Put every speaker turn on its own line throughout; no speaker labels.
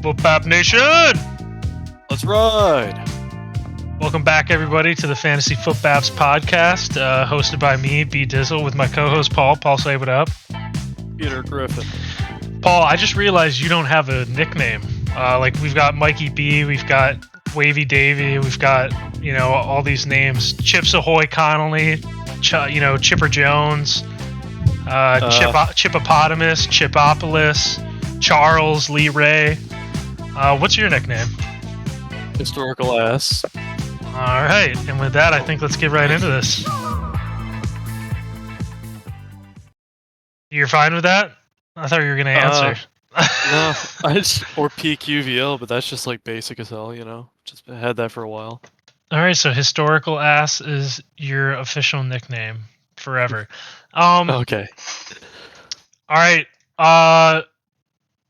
Footbap Nation!
Let's ride!
Welcome back, everybody, to the Fantasy Footbaps podcast, hosted by me, B Dizzle, with my co-host Paul. Paul, say what up.
Peter Griffin.
Paul, I just realized you don't have a nickname. We've got Mikey B, we've got Wavy Davy, we've got, all these names. Chips Ahoy Connolly, Chipper Jones, Chippopotamus, Chipopolis, Charles Lee Ray. What's your nickname?
Historical ass.
All right, and with that, I think let's get right into this. You're fine with that? I thought you were going to answer.
No, or PQVL, but that's just like basic as hell, Just had that for a while.
All right, so historical ass is your official nickname forever.
Okay.
All right.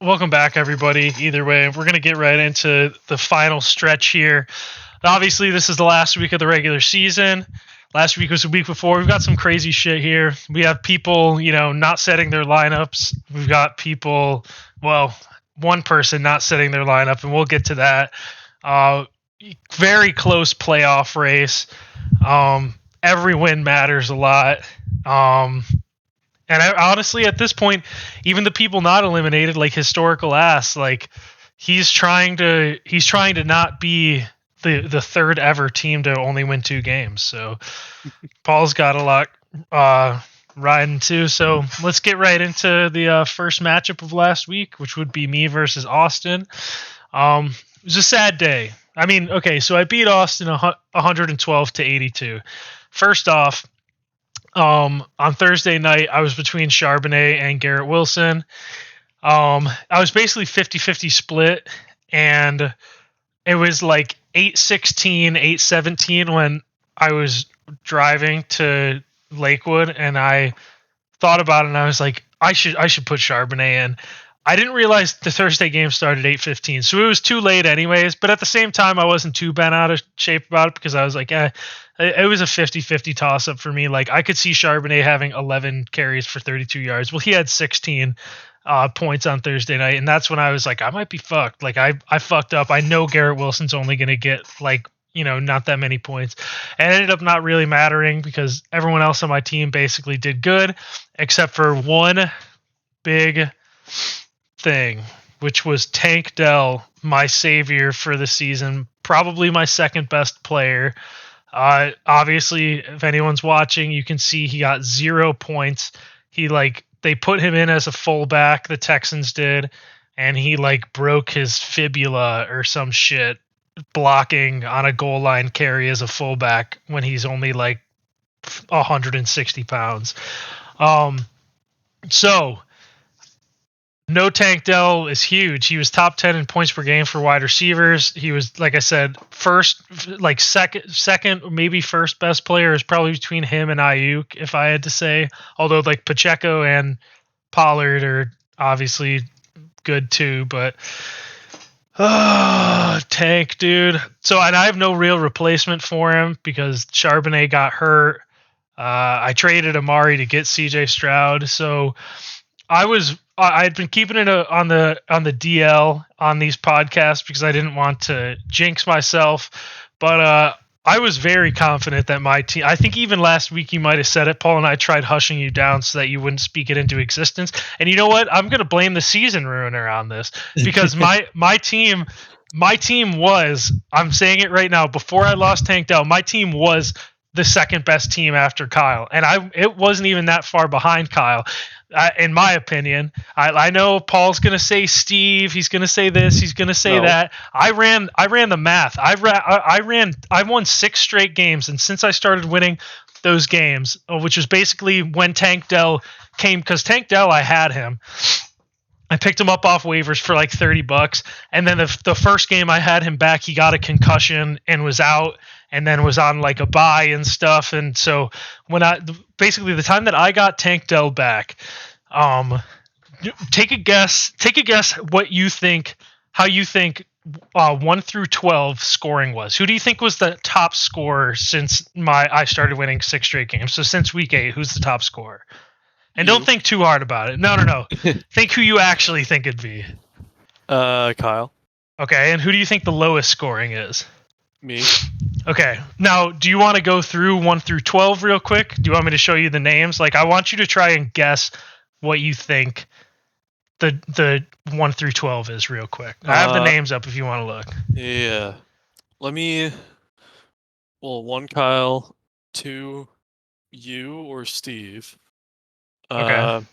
Welcome back, everybody. Either way, we're going to get right into the final stretch here. Obviously, this is the last week of the regular season. Last week was the week before. We've got some crazy shit here. We have people, not setting their lineups. We've got people, one person not setting their lineup, and we'll get to that. Very close playoff race. Every win matters a lot. And honestly, at this point, even the people not eliminated, like historical ass, like he's trying to not be the third ever team to only win 2 games. So Paul's got a lot riding too. So let's get right into the first matchup of last week, which would be me versus Austin. It was a sad day. I mean, okay, so I beat Austin 112-82. First off, on Thursday night, I was between Charbonnet and Garrett Wilson. I was basically 50-50 split, and it was like 8-16, 8-17 when I was driving to Lakewood, and I thought about it, and I was like, I should put Charbonnet in. I didn't realize the Thursday game started 8:15, so it was too late anyways, but at the same time, I wasn't too bent out of shape about it because I was like, it was a 50-50 toss-up for me. Like, I could see Charbonnet having 11 carries for 32 yards. Well, he had 16 points on Thursday night, and that's when I was like, I might be fucked. Like, I fucked up. I know Garrett Wilson's only going to get, not that many points. And it ended up not really mattering because everyone else on my team basically did good, except for one big thing, which was Tank Dell, my savior for the season, probably my second best player. Obviously, if anyone's watching, you can see he got 0 points. They put him in as a fullback, the Texans did, and he broke his fibula or some shit blocking on a goal line carry as a fullback when he's only 160 pounds. So no Tank Dell is huge. He was top 10 in points per game for wide receivers. He was, like I said, second, maybe first best player is probably between him and Ayuk, if I had to say. Although Pacheco and Pollard are obviously good too, but Tank, dude. So, and I have no real replacement for him because Charbonnet got hurt. I traded Amari to get CJ Stroud, so I had been keeping it on the DL on these podcasts because I didn't want to jinx myself, but I was very confident that my team. I think even last week you might have said it, Paul, and I tried hushing you down so that you wouldn't speak it into existence. And you know what? I'm going to blame the season ruiner on this because my team was. I'm saying it right now. Before I lost Tank Dell, my team was the second best team after Kyle, and it wasn't even that far behind Kyle. In my opinion, I know Paul's going to say Steve. He's going to say this. He's going to say that. I ran the math. I won 6 straight games. And since I started winning those games, which was basically when Tank Dell came, because Tank Dell, I had him. I picked him up off waivers for $30. And then the first game I had him back, he got a concussion and was out, and then was on a bye and stuff. And so when basically the time that I got Tank Dell back, take a guess what you think, how you think 1 through 12 scoring was. Who do you think was the top scorer since I started winning 6 straight games? So since week 8, who's the top scorer? And don't think too hard about it. No. Think who you actually think it'd be.
Kyle.
Okay, and who do you think the lowest scoring is?
Me.
Okay, now do you want to go through 1 through 12 real quick? Do you want me to show you the names? Like, I want you to try and guess what you think the 1 through 12 is real quick. I have the names up if you want to look.
Yeah. Let me. Well, 1 Kyle, 2 you or Steve.
Okay.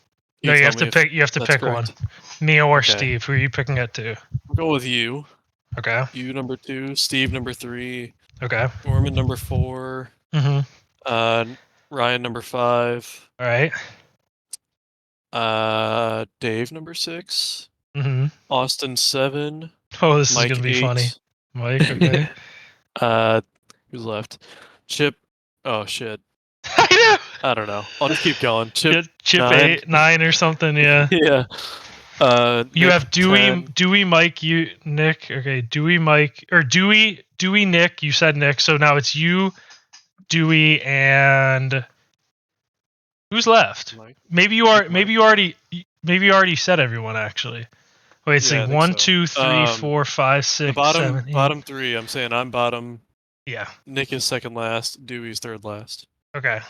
No, you have to pick. You have to pick one. Me or Steve. Who are you picking at 2?
We'll go with you.
Okay.
You number 2, Steve number 3.
Okay.
Norman number 4. Ryan number 5.
All right.
Dave number 6.
Mm-hmm.
Austin 7.
Oh, this
Mike
is gonna be
8.
funny. Mike. Okay.
Who's left? Chip. Oh shit.
I know.
I don't know. I'll just keep going. Chip
9. 9 or something. Yeah.
Yeah.
You
Nick
have Dewey,
10.
Dewey, Mike, you, Nick. Okay, Dewey, Mike, or Dewey, Nick. You said Nick, so now it's you, Dewey, and who's left?
Mike.
Maybe you already said everyone actually. Wait, it's
Yeah,
like
I think
1,
so.
2, 3, 4, 5, 6,
The
7, 8.
bottom 3. I'm saying I'm bottom.
Yeah.
Nick is second last. Dewey's third last.
Okay.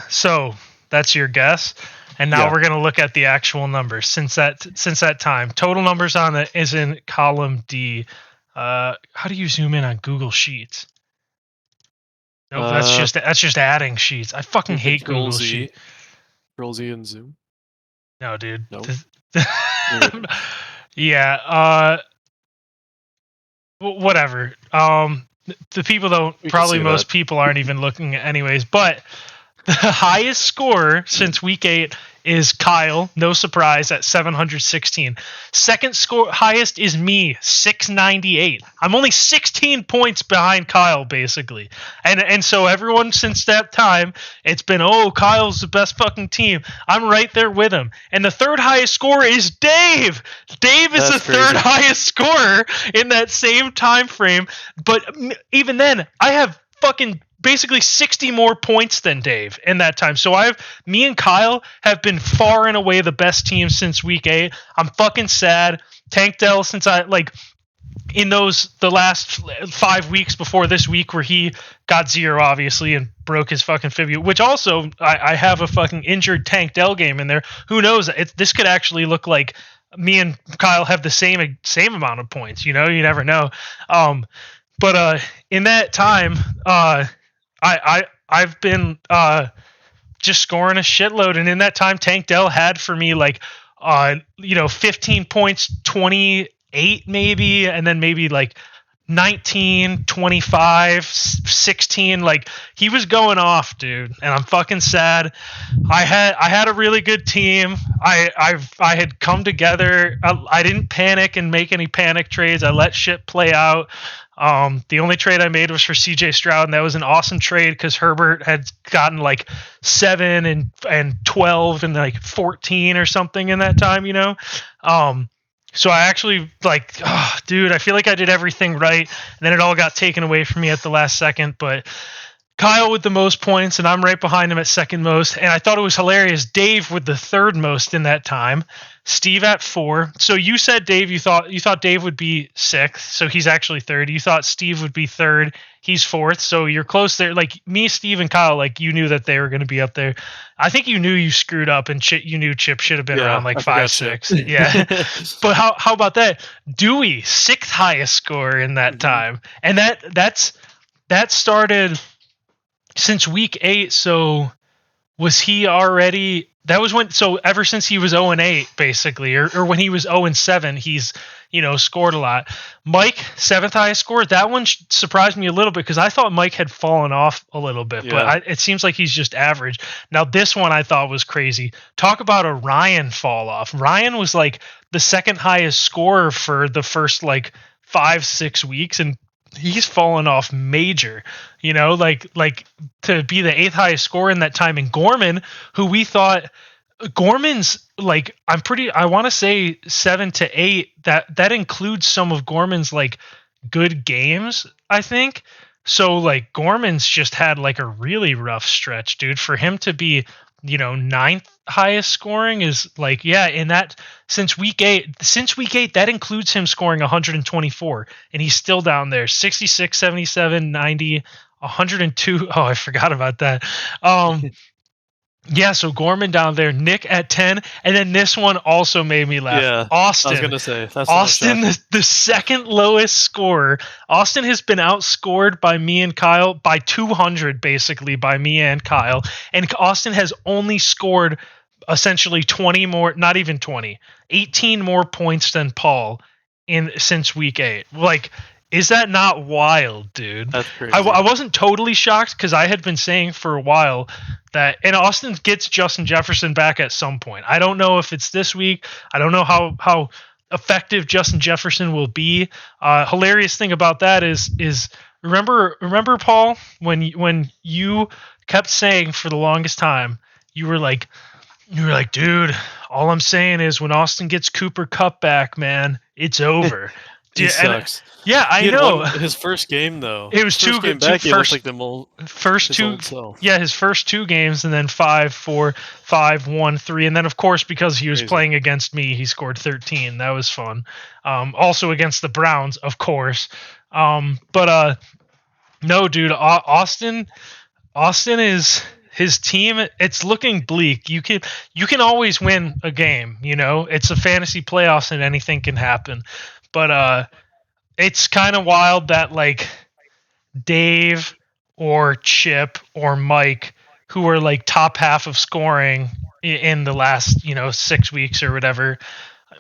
So that's your guess, and now we're gonna look at the actual numbers since that time. Total numbers on it is in column D. How do you zoom in on Google Sheets? Nope, that's just adding sheets. I fucking hate Google Sheets.
Control Z and zoom.
No, dude.
Nope.
Yeah. Whatever. The people don't. Probably most people aren't even looking anyways. But the highest score since week 8 is Kyle. No surprise at 716. Second score highest is me, 698. I'm only 16 points behind Kyle, basically. And so everyone since that time, it's been, oh, Kyle's the best fucking team. I'm right there with him. And the third highest scorer is Dave. Dave is the third highest scorer in that same time frame. But even then, I have fucking basically 60 more points than Dave in that time. So me and Kyle have been far and away the best team since week 8. I'm fucking sad. Tank Dell, since in the last 5 weeks before this week where he got 0 obviously and broke his fucking fibula, which also I have a fucking injured Tank Dell game in there. Who knows? This could actually look like me and Kyle have the same amount of points. You never know. But in that time, I've been just scoring a shitload, and in that time, Tank Dell had for me 15 points, 28 maybe, and then maybe 19, 25, 16. He was going off, dude, and I'm fucking sad. I had a really good team. I had come together. I didn't panic and make any panic trades. I let shit play out. The only trade I made was for CJ Stroud, and that was an awesome trade because Herbert had gotten 7 and 12 and 14 or something in that time, So I actually dude, I feel like I did everything right, and then it all got taken away from me at the last second. But Kyle with the most points, and I'm right behind him at second most. And I thought it was hilarious. Dave with the third most in that time. Steve at 4. So you said Dave, you thought Dave would be 6th, so he's actually 3rd. You thought Steve would be 3rd, he's 4th. So you're close there. Me, Steve, and Kyle, you knew that they were going to be up there. I think you knew you screwed up, and you knew Chip should have been around 5, 6. Yeah. But how about that? Dewey, 6th highest score in that time, and that started since week 8. So was he already? That was when. So ever since he was 0-8, basically, or when he was 0-7, he's scored a lot. Mike, 7th highest score. That one surprised me a little bit because I thought Mike had fallen off a little bit, but it seems like he's just average. Now this one I thought was crazy. Talk about a Ryan fall off. Ryan was the 2nd highest scorer for the first 5-6 weeks, and he's fallen off major, to be the 8th highest scorer in that time. And Gorman, who we thought Gorman's I want to say 7 to 8. That includes some of Gorman's good games, I think. So Gorman's just had a really rough stretch, dude. For him to be ninth highest scoring is like, yeah, in that since week 8, that includes him scoring 124, and he's still down there. 66, 77, 90, 102. Oh, I forgot about that. Yeah, so Gorman down there, Nick at 10, and then this one also made me laugh.
Yeah,
Austin.
I was gonna say that's
Austin, the second lowest scorer. Austin has been outscored by me and Kyle by 200, basically, by me and Kyle. And Austin has only scored essentially 20 more, not even 20, 18 more points than Paul since week 8. Like, is that not wild, dude?
That's crazy.
I wasn't totally shocked because I had been saying for a while that, and Austin gets Justin Jefferson back at some point. I don't know if it's this week. I don't know how effective Justin Jefferson will be. Hilarious thing about that is remember Paul, when you kept saying for the longest time, you were like, dude, all I'm saying is when Austin gets Cooper Kupp back, man, it's over.
He sucks.
Yeah, I know.
His first game though.
It was
first
too
game
good.
Back, he looked like the
first two. Yeah, his first 2 games, and then 5, 4, 5, 1, 3, and then of course because he was playing against me, he scored 13. That was fun. Also against the Browns, of course. But no, dude, Austin is. His team, it's looking bleak. You can always win a game, It's a fantasy playoffs and anything can happen. But it's kind of wild that like Dave or Chip or Mike, who are like top half of scoring in the last 6 weeks or whatever,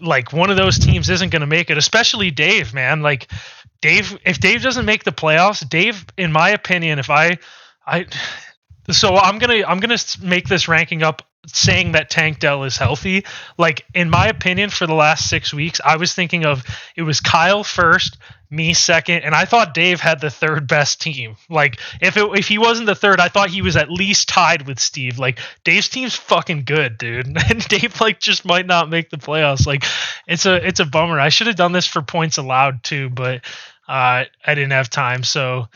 like one of those teams isn't going to make it. Especially Dave, man. Like if Dave doesn't make the playoffs, Dave, in my opinion, so I'm gonna make this ranking up saying that Tank Dell is healthy. Like in my opinion, for the last 6 weeks, I was thinking of it was Kyle first, me second, and I thought Dave had the third best team. Like if he wasn't the third, I thought he was at least tied with Steve. Like Dave's team's fucking good, dude, and Dave like just might not make the playoffs. Like it's a bummer. I should have done this for points allowed too, but I didn't have time. So.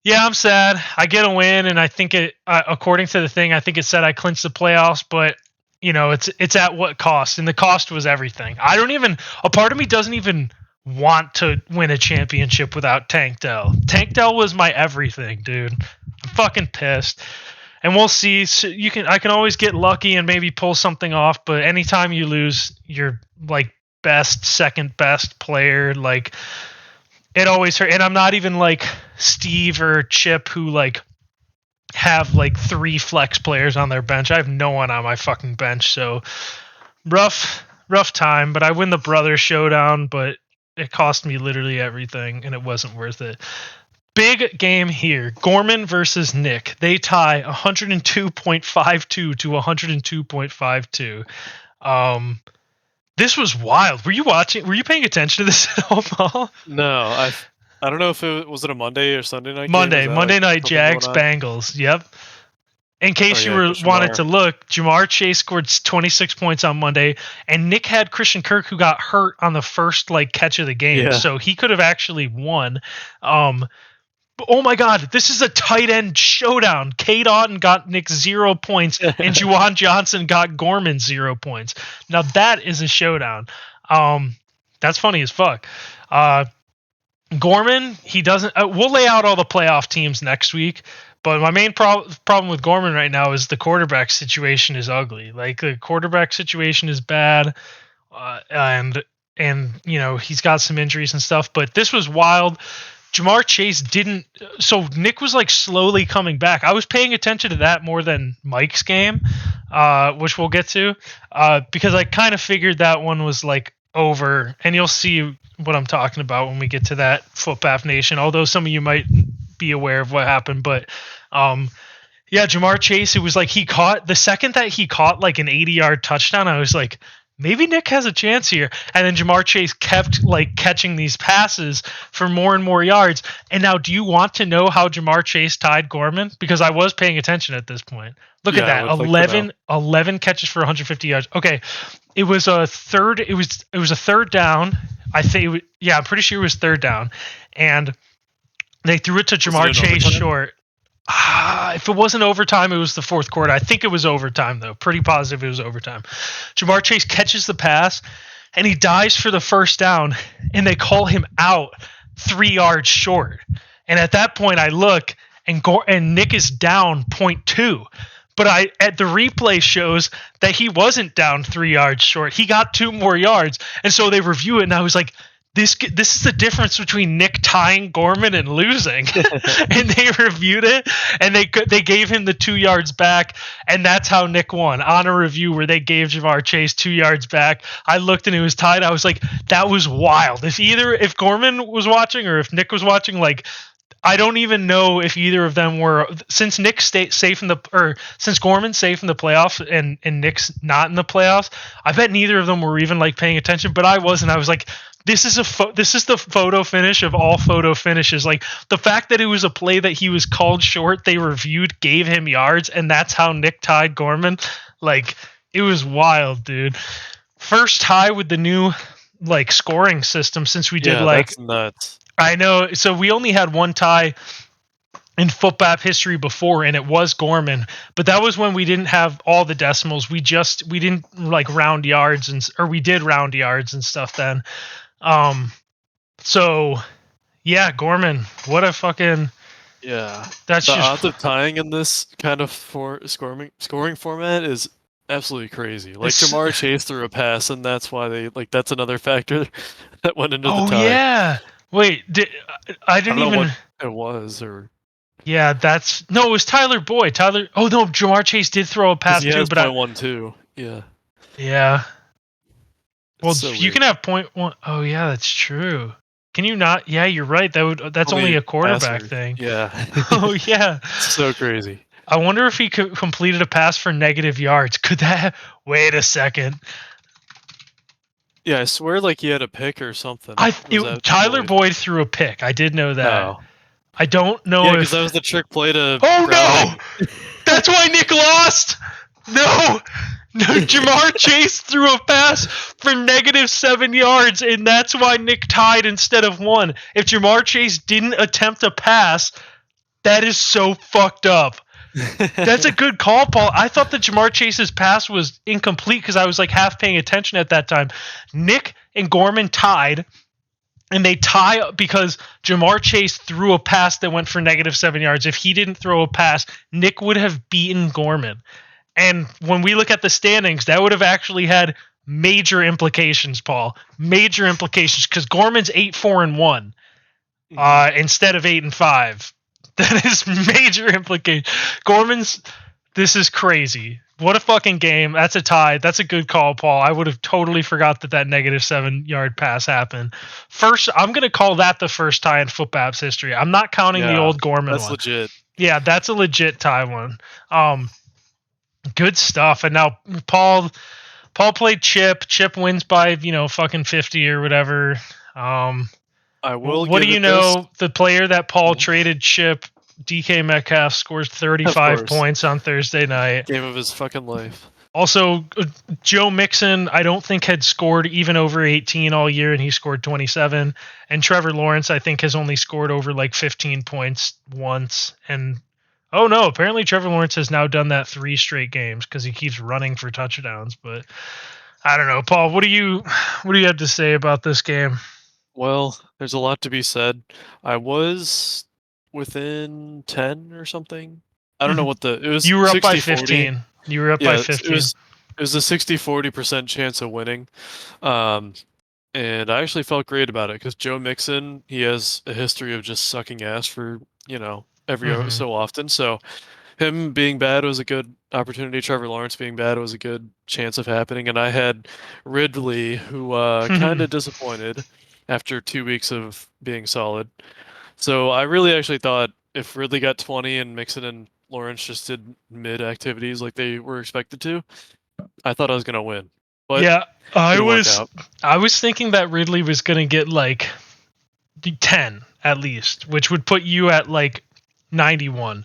Yeah, I'm sad. I get a win, and I think it, according to the thing, I think it said I clinched the playoffs, but it's at what cost? And the cost was everything. A part of me doesn't even want to win a championship without Tank Dell. Tank Dell was my everything, dude. I'm fucking pissed. And we'll see. So I can always get lucky and maybe pull something off, but anytime you lose your like second best player, like. It always hurt, and I'm not even like Steve or Chip who like have like 3 flex players on their bench. I have no one on my fucking bench, so rough time. But I win the brother showdown, but it cost me literally everything, and it wasn't worth it. Big game here: Gorman versus Nick. They tie 102.52 to 102.52. This was wild. Were you watching? Were you paying attention to this at all, Paul?
No, I don't know if it was a Monday or Sunday night.
Monday night, Jags Bengals. Yep. In case you wanted to look, Jamar Chase scored 26 points on Monday, and Nick had Christian Kirk, who got hurt on the first catch of the game, so he could have actually won. Oh my God, this is a tight end showdown. Cade Otton got Nick 0 points, and Juwan Johnson got Gorman 0 points. Now that is a showdown. That's funny as fuck. Gorman, he doesn't. We'll lay out all the playoff teams next week. But my main problem with Gorman right now is the quarterback situation is ugly. Like the quarterback situation is bad, and he's got some injuries and stuff. But this was wild. Jamar Chase didn't. So Nick was slowly coming back. I was paying attention to that more than Mike's game, which we'll get to, because I kind of figured that one was over. And you'll see what I'm talking about when we get to that Footbap Nation. Although some of you might be aware of what happened, but yeah, Jamar Chase. It was he caught the second that he caught an 80-yard touchdown. I was like, maybe Nick has a chance here. And then Jamar Chase kept catching these passes for more and more yards. And now, do you want to know how Jamar Chase tied Gorman? Because I was paying attention at this point. Look at that. 11 catches for 150 yards. Okay. It was a third. It was a third down. I'm pretty sure it was third down. And they threw it to Jamar Chase short. If it wasn't overtime, it was the fourth quarter. I think it was overtime, though. Pretty positive it was overtime. Jamar Chase catches the pass, and he dives for the first down, and they call him out 3 yards short. And at that point, I look, and Nick is down 0.2. But at the replay shows that he wasn't down 3 yards short. He got 2 more yards. And so they review it, and I was like, this is the difference between Nick tying Gorman and losing. And they reviewed it, and they gave him the 2 yards back, and that's how Nick won on a review where they gave Jamar Chase 2 yards back. I looked and it was tied. I was like, that was wild. If Gorman was watching or if Nick was watching, like, I don't even know if either of them were, since Nick's safe since Gorman's safe in the playoffs and Nick's not in the playoffs. I bet neither of them were even like paying attention, but I was, and I was like, this is the photo finish of all photo finishes. Like, the fact that it was a play that he was called short, they reviewed, gave him yards, and that's how Nick tied Gorman. Like, it was wild, dude. First tie with the new like scoring system since we did
that's nuts.
I know. So we only had one tie in Footbap history before, and it was Gorman. But that was when we didn't have all the decimals. We didn't like round yards or we did round yards and stuff then. So yeah, Gorman, what a fucking
That's the odds of tying in this kind of scoring format is absolutely crazy. Like, Jamar Chase threw a pass, and that's why that's another factor that went into the tie.
Oh yeah. Wait, I didn't
know
even.
What it was, or
yeah, it was Tyler Boyd. Oh no, Jamar Chase did throw a pass too, but
0.12. Yeah.
Yeah. Well,
so
you can have 0.1. Oh yeah, that's true. Can you not? Yeah, you're right. That's only a quarterback thing.
Yeah.
Oh yeah.
So crazy.
I wonder if he completed a pass for negative yards. Could that? Wait a second.
Yeah, I swear, like, he had a pick or something.
Tyler Boyd threw a pick. I did know that.
Oh.
I don't know if
that was the trick play to.
Oh no! That's why Nick lost. No, Jamar Chase threw a pass for -7 yards, and that's why Nick tied instead of won. If Jamar Chase didn't attempt a pass, that is so fucked up. That's a good call, Paul. I thought that Jamar Chase's pass was incomplete because I was like half paying attention at that time. Nick and Gorman tied, and they tie because Jamar Chase threw a pass that went for -7 yards. If he didn't throw a pass, Nick would have beaten Gorman. And when we look at the standings, that would have actually had major implications, Paul. Major implications, because Gorman's 8-4-1 instead of 8-5. That is major implication. This is crazy. What a fucking game. That's a tie. That's a good call, Paul. I would have totally forgot that -7 yard pass happened. First, I'm going to call that the first tie in Footbaps history. I'm not counting the old Gorman one.
That's legit.
Yeah, that's a legit tie one. Good stuff. And now Paul played Chip. Chip wins by, fucking 50 or whatever.
I will.
What do you know? The player that Paul traded Chip, DK Metcalf, scores 35 points on Thursday night.
Game of his fucking life.
Also, Joe Mixon, I don't think had scored even over 18 all year, and he scored 27. And Trevor Lawrence, I think, has only scored over like 15 points once. And oh no, apparently Trevor Lawrence has now done that 3 straight games because he keeps running for touchdowns. But I don't know, Paul. What do you have to say about this game?
Well, there's a lot to be said. I was within 10 or something. I don't know what it was.
You were up by 15. You were up by 15.
It was a 60-40% chance of winning. And I actually felt great about it because Joe Mixon, he has a history of just sucking ass for, every so often. So him being bad was a good opportunity. Trevor Lawrence being bad was a good chance of happening. And I had Ridley, who kind of disappointed after 2 weeks of being solid. So I really actually thought if Ridley got 20 and Mixon and Lawrence just did mid activities like they were expected to, I thought I was going to win. But
yeah, I was thinking that Ridley was going to get like 10 at least, which would put you at like 91.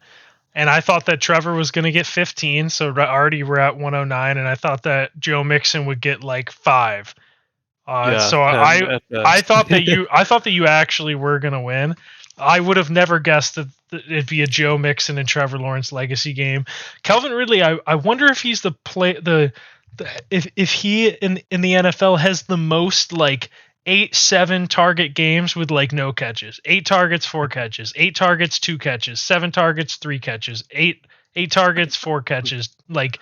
And I thought that Trevor was going to get 15, so already we're at 109, and I thought that Joe Mixon would get like 5. So I thought that you actually were gonna win, I would have never guessed that it'd be a Joe Mixon and Trevor Lawrence legacy game. Calvin Ridley, I wonder if he's if he in the NFL has the most like 8-7 target games with like no catches. 8 targets, 4 catches. 8 targets, 2 catches. 7 targets, 3 catches. 8 targets, 4 catches. Like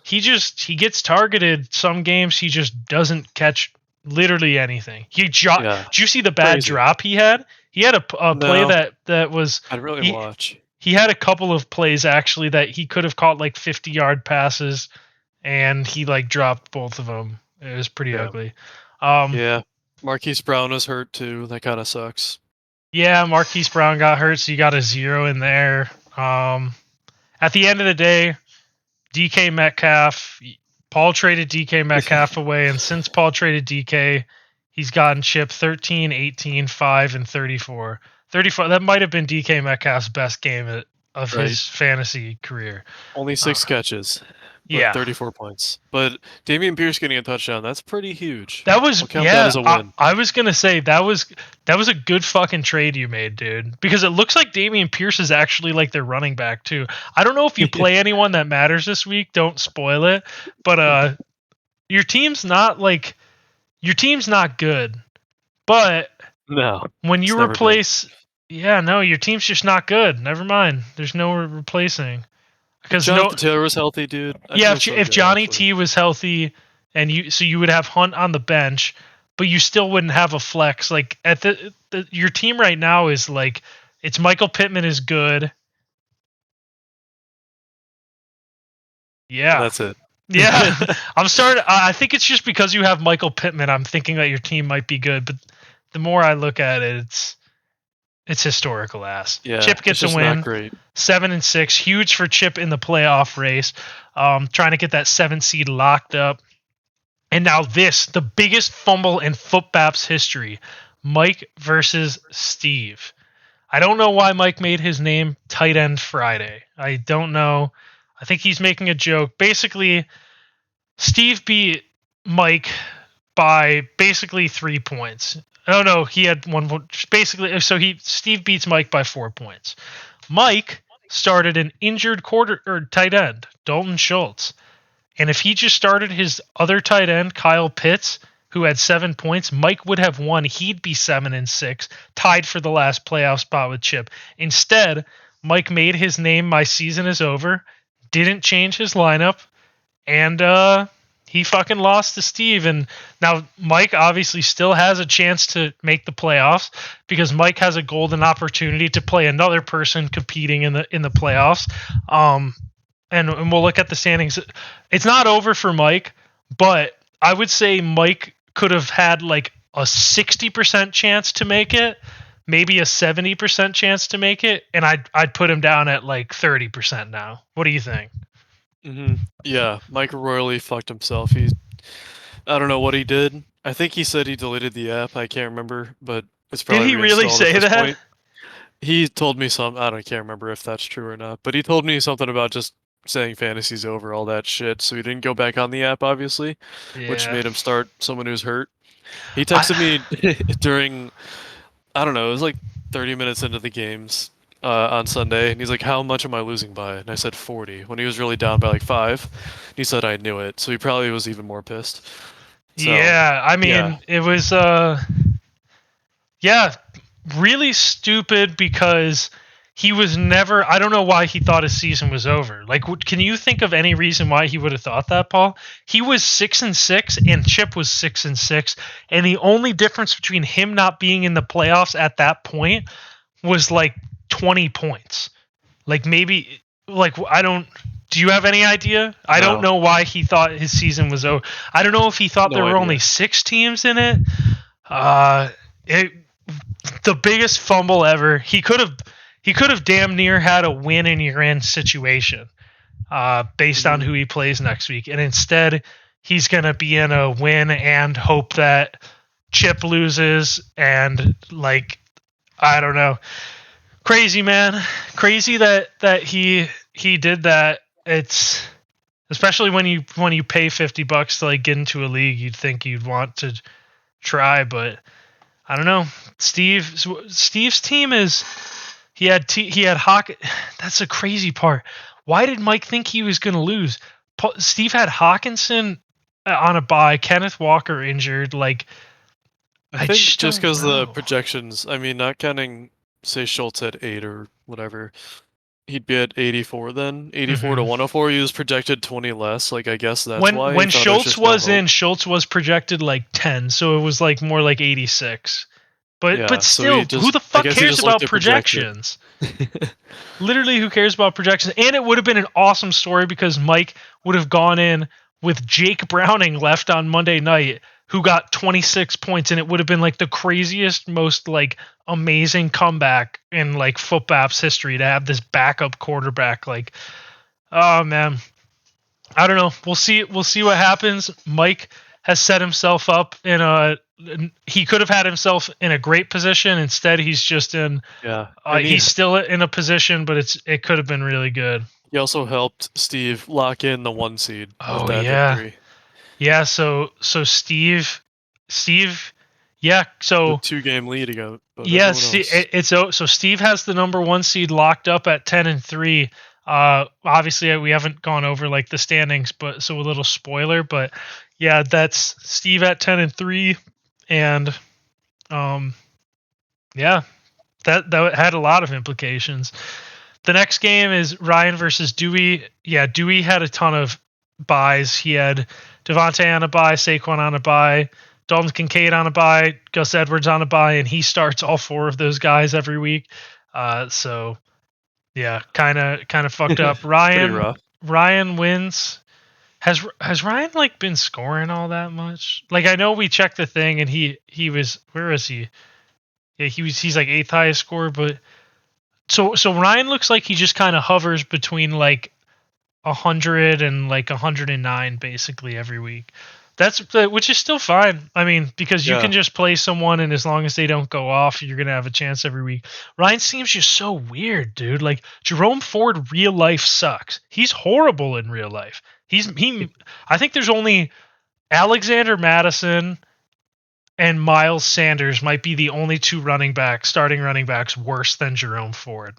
he gets targeted some games, he just doesn't catch literally anything. Did you see the bad
Crazy.
drop he had? He had a play
No.
that was
I'd really watch.
he had a couple of plays actually that he could have caught like 50-yard passes, and he like dropped both of them. It was pretty ugly.
Yeah. Marquise Brown was hurt too. That kind of sucks.
Yeah, Marquise Brown got hurt, so you got a 0 in there. At the end of the day, DK Metcalf, Paul traded DK Metcalf away, and since Paul traded DK, he's gotten Chip 13, 18, 5, and 34. 34. That might have been DK Metcalf's best game of his fantasy career.
Only 6 catches.
Yeah,
34 points. But Dameon Pierce getting a touchdown, that's pretty huge.
that was
that as a win.
I was gonna say that was a good fucking trade you made, dude. Because it looks like Dameon Pierce is actually like their running back too. I don't know if you play anyone that matters this week. Don't spoil it. But your team's not good. But
No.
when you replace, your team's just not good. Never mind. There's no replacing. Because
Jonathan Taylor was healthy, dude.
If Johnny T was healthy, and you would have Hunt on the bench, but you still wouldn't have a flex. Like at your team right now is like it's Michael Pittman is good. Yeah,
that's it.
Yeah, I think it's just because you have Michael Pittman. I'm thinking that your team might be good, but the more I look at it, it's historical ass.
Yeah,
Chip gets a win.
Not great.
7-6, huge for Chip in the playoff race. Trying to get that 7 seed locked up. And now the biggest fumble in Footbaps history. Mike versus Steve. I don't know why Mike made his name Tight End Friday. I don't know. I think he's making a joke. Basically, Steve beat Mike by basically 3 points. Oh no, he had one. Basically, so Steve beats Mike by 4 points. Mike started an injured tight end, Dalton Schultz, and if he just started his other tight end, Kyle Pitts, who had 7 points, Mike would have won. He'd be 7-6, tied for the last playoff spot with Chip. Instead, Mike made his name "My Season Is Over," didn't change his lineup, and he fucking lost to Steve. And now Mike obviously still has a chance to make the playoffs because Mike has a golden opportunity to play another person competing in the playoffs. And we'll look at the standings. It's not over for Mike, but I would say Mike could have had like a 60% chance to make it, maybe a 70% chance to make it, and I'd put him down at like 30% now. What do you think?
Mm-hmm. Yeah, Mike royally fucked himself. I don't know what he did. I think he said he deleted the app. I can't remember, but it's probably.
Did he really say that?
Point. He told me some. I can't remember if that's true or not, but he told me something about just saying fantasy's over, all that shit. So he didn't go back on the app, obviously, which made him start someone who's hurt. He texted me during, I don't know, it was like 30 minutes into the games. On Sunday, and he's like, "How much am I losing by?" And I said 40, when he was really down by like 5. He said I knew it, so he probably was even more pissed. So,
I mean, it was really stupid because he was never. I don't know why he thought his season was over. Like, can you think of any reason why he would have thought that, Paul? He was 6-6, and Chip was 6-6, and the only difference between him not being in the playoffs at that point was like 20 points. Like maybe like do you have any idea? No. I don't know why he thought his season was over. I don't know if he thought there were only 6 teams in it. The biggest fumble ever. He could have damn near had a win and you're in situation based on who he plays next week, and instead he's going to be in a win and hope that Chip loses, and like I don't know. Crazy, man. Crazy that he did that. It's especially when you pay $50 to like get into a league, you'd think you'd want to try, but I don't know. Steve's team is he had Hawk. That's the crazy part. Why did Mike think he was going to lose? Steve had Hawkinson on a bye, Kenneth Walker injured. Like
I
I
think
just
just
don't
because the
know.
projections, I mean, not counting, say, Schultz at 8 or whatever, he'd be at 84 then. 84 to
hmm
104, he was projected 20 less. Like, I guess that's
When
why he
when
thought it was
Schultz
just no
was
hope.
in, Schultz was projected like 10, so it was like more like 86. But
Yeah, so he
still, who
just,
the
I
fuck
guess he
cares
just looked
about
at projected.
projections? Literally, who cares about projections? And it would have been an awesome story because Mike would have gone in with Jake Browning left on Monday night, who got 26 points, and it would have been like the craziest, most like amazing comeback in like Footbaps history to have this backup quarterback. Like, oh man, I don't know. We'll see. We'll see what happens. Mike has set himself up in a. He could have had himself in a great position. Instead, he's just in.
Yeah, and
He's still in a position, but it could have been really good.
he also helped Steve lock in the 1 seed with
Oh
that
yeah,
victory.
yeah. So Steve, yeah.
The
So
2-game lead ago, but
yeah,
everyone else.
so Steve has the number 1 seed locked up at 10-3. Obviously we haven't gone over like the standings, but so a little spoiler, but yeah, that's Steve at 10-3, and um, yeah, that had a lot of implications. The next game is Ryan versus Dewey. Yeah, Dewey had a ton of buys. He had Devontae on a buy, Saquon on a buy, Dalton Kincaid on a buy, Gus Edwards on a buy, and he starts all 4 of those guys every week. So yeah, kind of fucked up.
Pretty
Ryan
rough.
Ryan wins. Has Ryan like been scoring all that much? Like I know we checked the thing and he was, where is he? Yeah, he's like 8th highest score, but so Ryan looks like he just kind of hovers between like 100 and like 109 basically every week. Which is still fine. I mean, because you
Yeah.
can just play someone, and as long as they don't go off, you're gonna have a chance every week. Ryan seems just so weird, dude. Like Jerome Ford, real life sucks. He's horrible in real life. He. I think there's only Alexander Madison and Miles Sanders might be the only 2 starting running backs worse than Jerome Ford.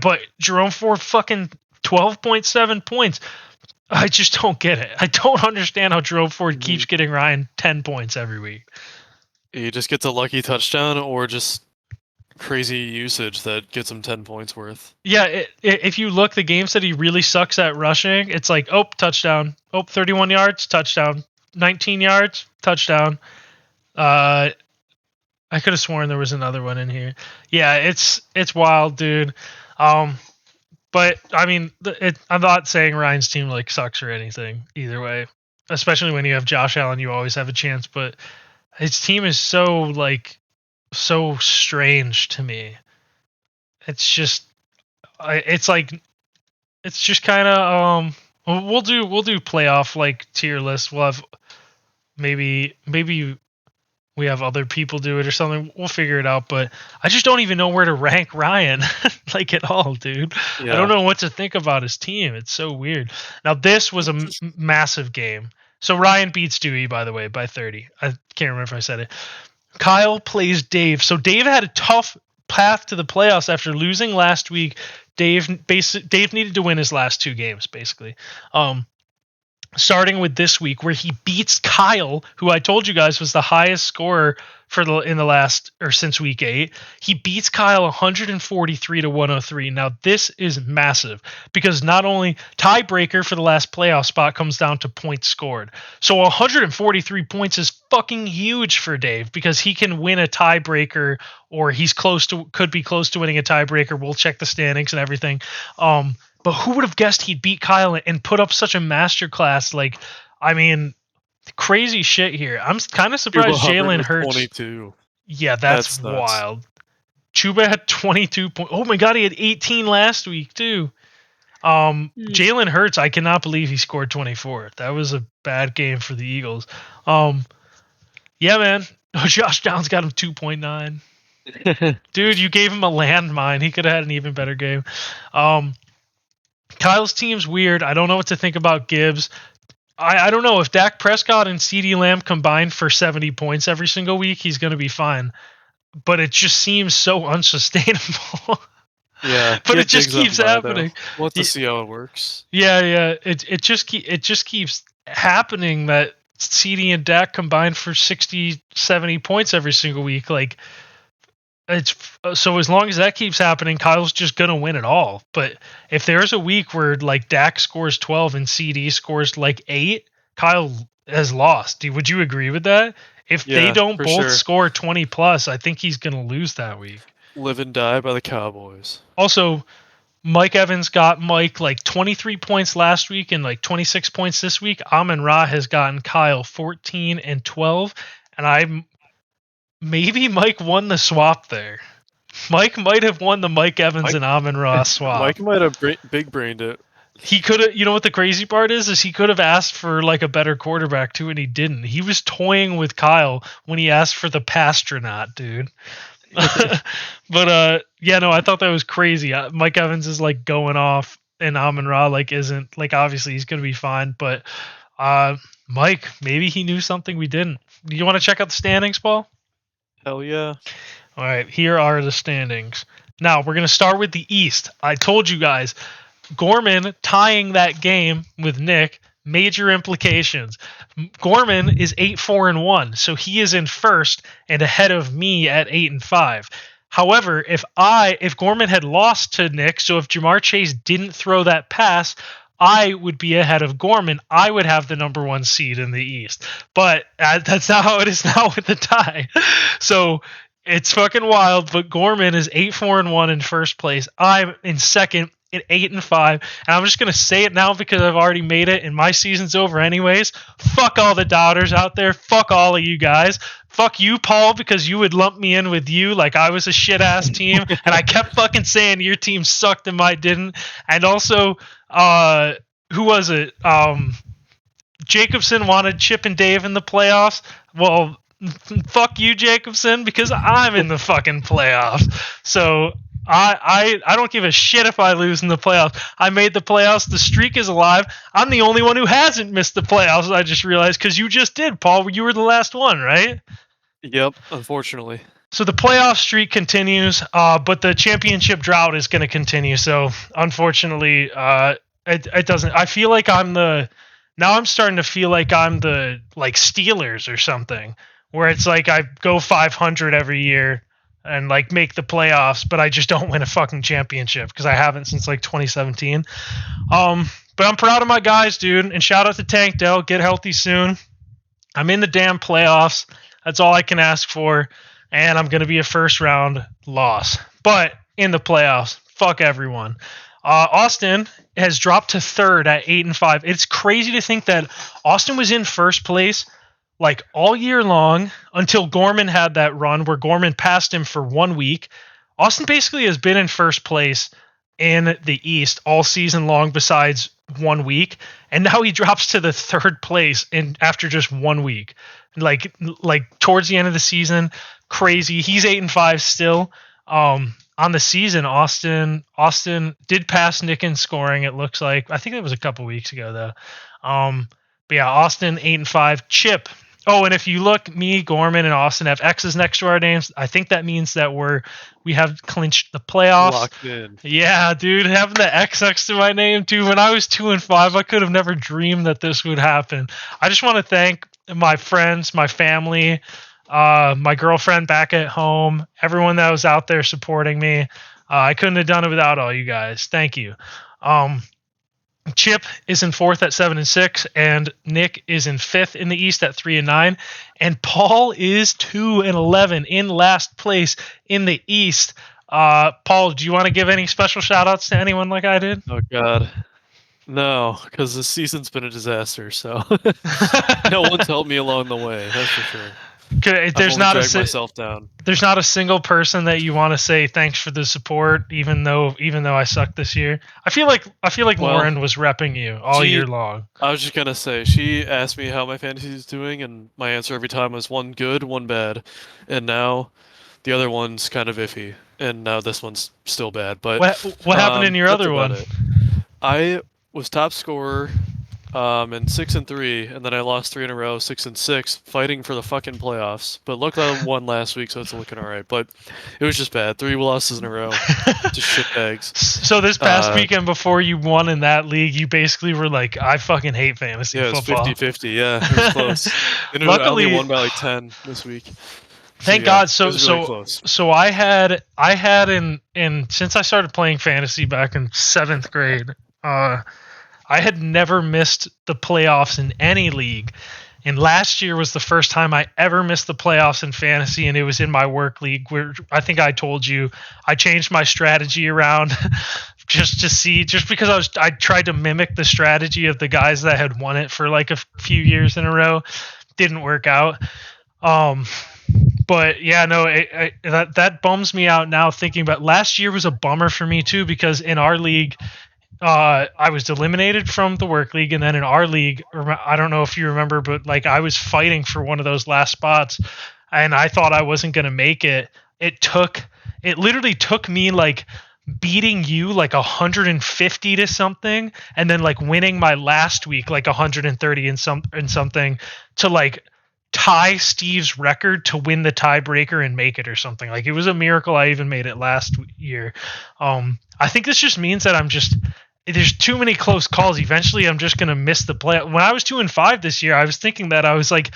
But Jerome Ford fucking 12.7 points. I just don't get it. I don't understand how Jerome Ford keeps getting Ryan 10 points every week.
He just gets a lucky touchdown or just crazy usage that gets him 10 points worth.
Yeah, if you look, the games that he really sucks at rushing, it's like, oh, touchdown. Oh, 31 yards, touchdown. 19 yards, touchdown. I could have sworn there was another one in here. Yeah, it's wild, dude. But I mean, I'm not saying Ryan's team like sucks or anything either way. Especially when you have Josh Allen, you always have a chance. But his team is so strange to me. It's just, it's just kind of we'll do playoff like tier list. We'll have maybe we have other people do it or something. We'll figure it out, but I just don't even know where to rank Ryan like at all, dude. I don't
Yeah.
know what to think about his team. It's so weird. Now this was a massive game. So Ryan beats Dewey, by the way, by 30. I can't remember if I said it. Kyle plays Dave. So Dave had a tough path to the playoffs after losing last week. Dave needed to win his last 2 games, basically. Starting with this week where he beats Kyle, who I told you guys was the highest scorer in the last or since week 8. He beats Kyle 143 to 103. Now this is massive because not only tiebreaker for the last playoff spot comes down to points scored. So 143 points is fucking huge for Dave because he can win a tiebreaker or could be close to winning a tiebreaker. We'll check the standings and everything. But who would have guessed he'd beat Kyle and put up such a masterclass? Like, I mean, crazy shit here. I'm kind of surprised
Chuba Hubbard
Jalen
with
Hurts.
22.
Yeah, that's
That's nuts.
wild. Chuba had 22 points. Oh my god, he had 18 last week too. Jalen Hurts, I cannot believe he scored 24. That was a bad game for the Eagles. Yeah, man. Josh Downs got him 2.9. Dude, you gave him a landmine. He could have had an even better game. Kyle's team's weird. I don't know what to think about Gibbs. I don't know if Dak Prescott and CeeDee Lamb combined for 70 points every single week, he's going to be fine. but it just seems so unsustainable.
Yeah,
But it
get
just
Diggs on
keeps
by though.
happening.
We'll have to see how it works.
Yeah. It just keeps happening that CD and Dak combined for 60, 70 points every single week. Like it's so as long as that keeps happening, Kyle's just gonna win it all. But if there's a week where like Dak scores 12 and CD scores like 8, Kyle has lost. Would you agree with that? If they
Yeah,
don't
for
both
sure.
score 20 plus, I think he's gonna lose that week.
Live and die by the Cowboys.
Also, Mike Evans got Mike like 23 points last week and like 26 points this week. Amon Ra has gotten Kyle 14 and 12. And maybe Mike won the swap there. Mike might have won the Mike Evans
Mike,
and Amon Ra swap.
Mike might have big brained it.
He could have, you know what the crazy part is he could have asked for like a better quarterback too, and he didn't. He was toying with Kyle when he asked for the Pastronaut, dude. But yeah, no, I thought that was crazy. Mike Evans is like going off, and Amon Ra like isn't. Like obviously he's gonna be fine, but Mike, maybe he knew something we didn't. Do you want to check out the standings, Paul?
Hell yeah.
All right, here are the standings. Now we're gonna start with the East. I told you guys, Gorman tying that game with Nick. Major implications. Gorman is 8-4-1, so he is in first and ahead of me at 8-5. However, if Gorman had lost to Nick, so if Jamar Chase didn't throw that pass, I would be ahead of Gorman. I would have the number 1 seed in the East. But that's not how it is now with the tie. So it's fucking wild, but Gorman is 8-4-1 in first place. I'm in second at 8-5, and I'm just gonna say it now because I've already made it, and my season's over anyways. Fuck all the doubters out there. Fuck all of you guys. Fuck you, Paul, because you would lump me in with you like I was a shit ass team, and I kept fucking saying your team sucked and mine didn't. And also, who was it? Jacobson wanted Chip and Dave in the playoffs. Well, fuck you, Jacobson, because I'm in the fucking playoffs. So I don't give a shit if I lose in the playoffs. I made the playoffs. The streak is alive. I'm the only one who hasn't missed the playoffs. I just realized because you just did, Paul. You were the last one, right?
Yep, unfortunately.
So the playoff streak continues, but the championship drought is going to continue. So unfortunately, it doesn't. I feel like I'm starting to feel like I'm the like Steelers or something, where it's like I go 500 every year and like make the playoffs, but I just don't win a fucking championship because I haven't since like 2017. But I'm proud of my guys, dude, and shout out to Tank Dell. Get healthy soon. I'm in the damn playoffs. That's all I can ask for, and I'm gonna be a first round loss, but in the playoffs. Fuck everyone. Austin has dropped to third at 8-5. It's crazy to think that Austin was in first place like all year long until Gorman had that run where Gorman passed him for 1 week. Austin basically has been in first place in the East all season long besides 1 week, and now he drops to the third place in after just 1 week. Like towards the end of the season, crazy. He's 8-5 still. On the season, Austin did pass Nick in scoring. It looks like I think it was a couple weeks ago though. But yeah, Austin 8-5. Chip. Oh, and if you look, me, Gorman, and Austin have X's next to our names. I think that means that we have clinched the playoffs.
Locked in.
Yeah, dude, having the X next to my name too. When I was 2-5, I could have never dreamed that this would happen. I just want to thank my friends, my family, my girlfriend back at home, everyone that was out there supporting me. I couldn't have done it without all you guys. Thank you. Chip is in fourth at 7-6, and Nick is in fifth in the East at 3-9, and Paul is 2-11 in last place in the East. Paul, do you want to give any special shout outs to anyone like I did?
Oh God. No, because this season's been a disaster, so no one's helped me along the way, that's for sure.
There's
not myself down.
There's not a single person that you want to say thanks for the support, even though I sucked this year. I feel like Lauren was repping you all year long.
I was just gonna say, she asked me how my fantasy is doing, and my answer every time was one good, one bad, and now the other one's kind of iffy, and now this one's still bad. But
what happened in your other one?
I was top scorer and 6-3, and then I lost 3 in a row, 6-6, fighting for the fucking playoffs. But look, I won last week, so it's looking all right. But it was just bad. 3 losses in a row, just shitbags.
So this past weekend before you won in that league, you basically were like, I fucking hate fantasy football.
Yeah, it was 50-50. Yeah, it was close. And I only won by like 10 this week.
Thank God. So
it was really close.
So I had in since I started playing fantasy back in 7th grade, I had never missed the playoffs in any league. And last year was the first time I ever missed the playoffs in fantasy, and it was in my work league where I think I told you I changed my strategy around just because I tried to mimic the strategy of the guys that had won it for like a few years in a row. Didn't work out. But yeah, no, that bums me out now thinking about last year was a bummer for me too, because in our league, I was eliminated from the work league, and then in our league, I don't know if you remember, but like I was fighting for one of those last spots, and I thought I wasn't gonna make it. It literally took me like beating you like 150 to something, and then like winning my last week like 130 and something to like tie Steve's record to win the tiebreaker and make it or something. Like it was a miracle I even made it last year. I think this just means that there's too many close calls. Eventually I'm just going to miss the play. When I was 2-5 this year, I was thinking that I was like,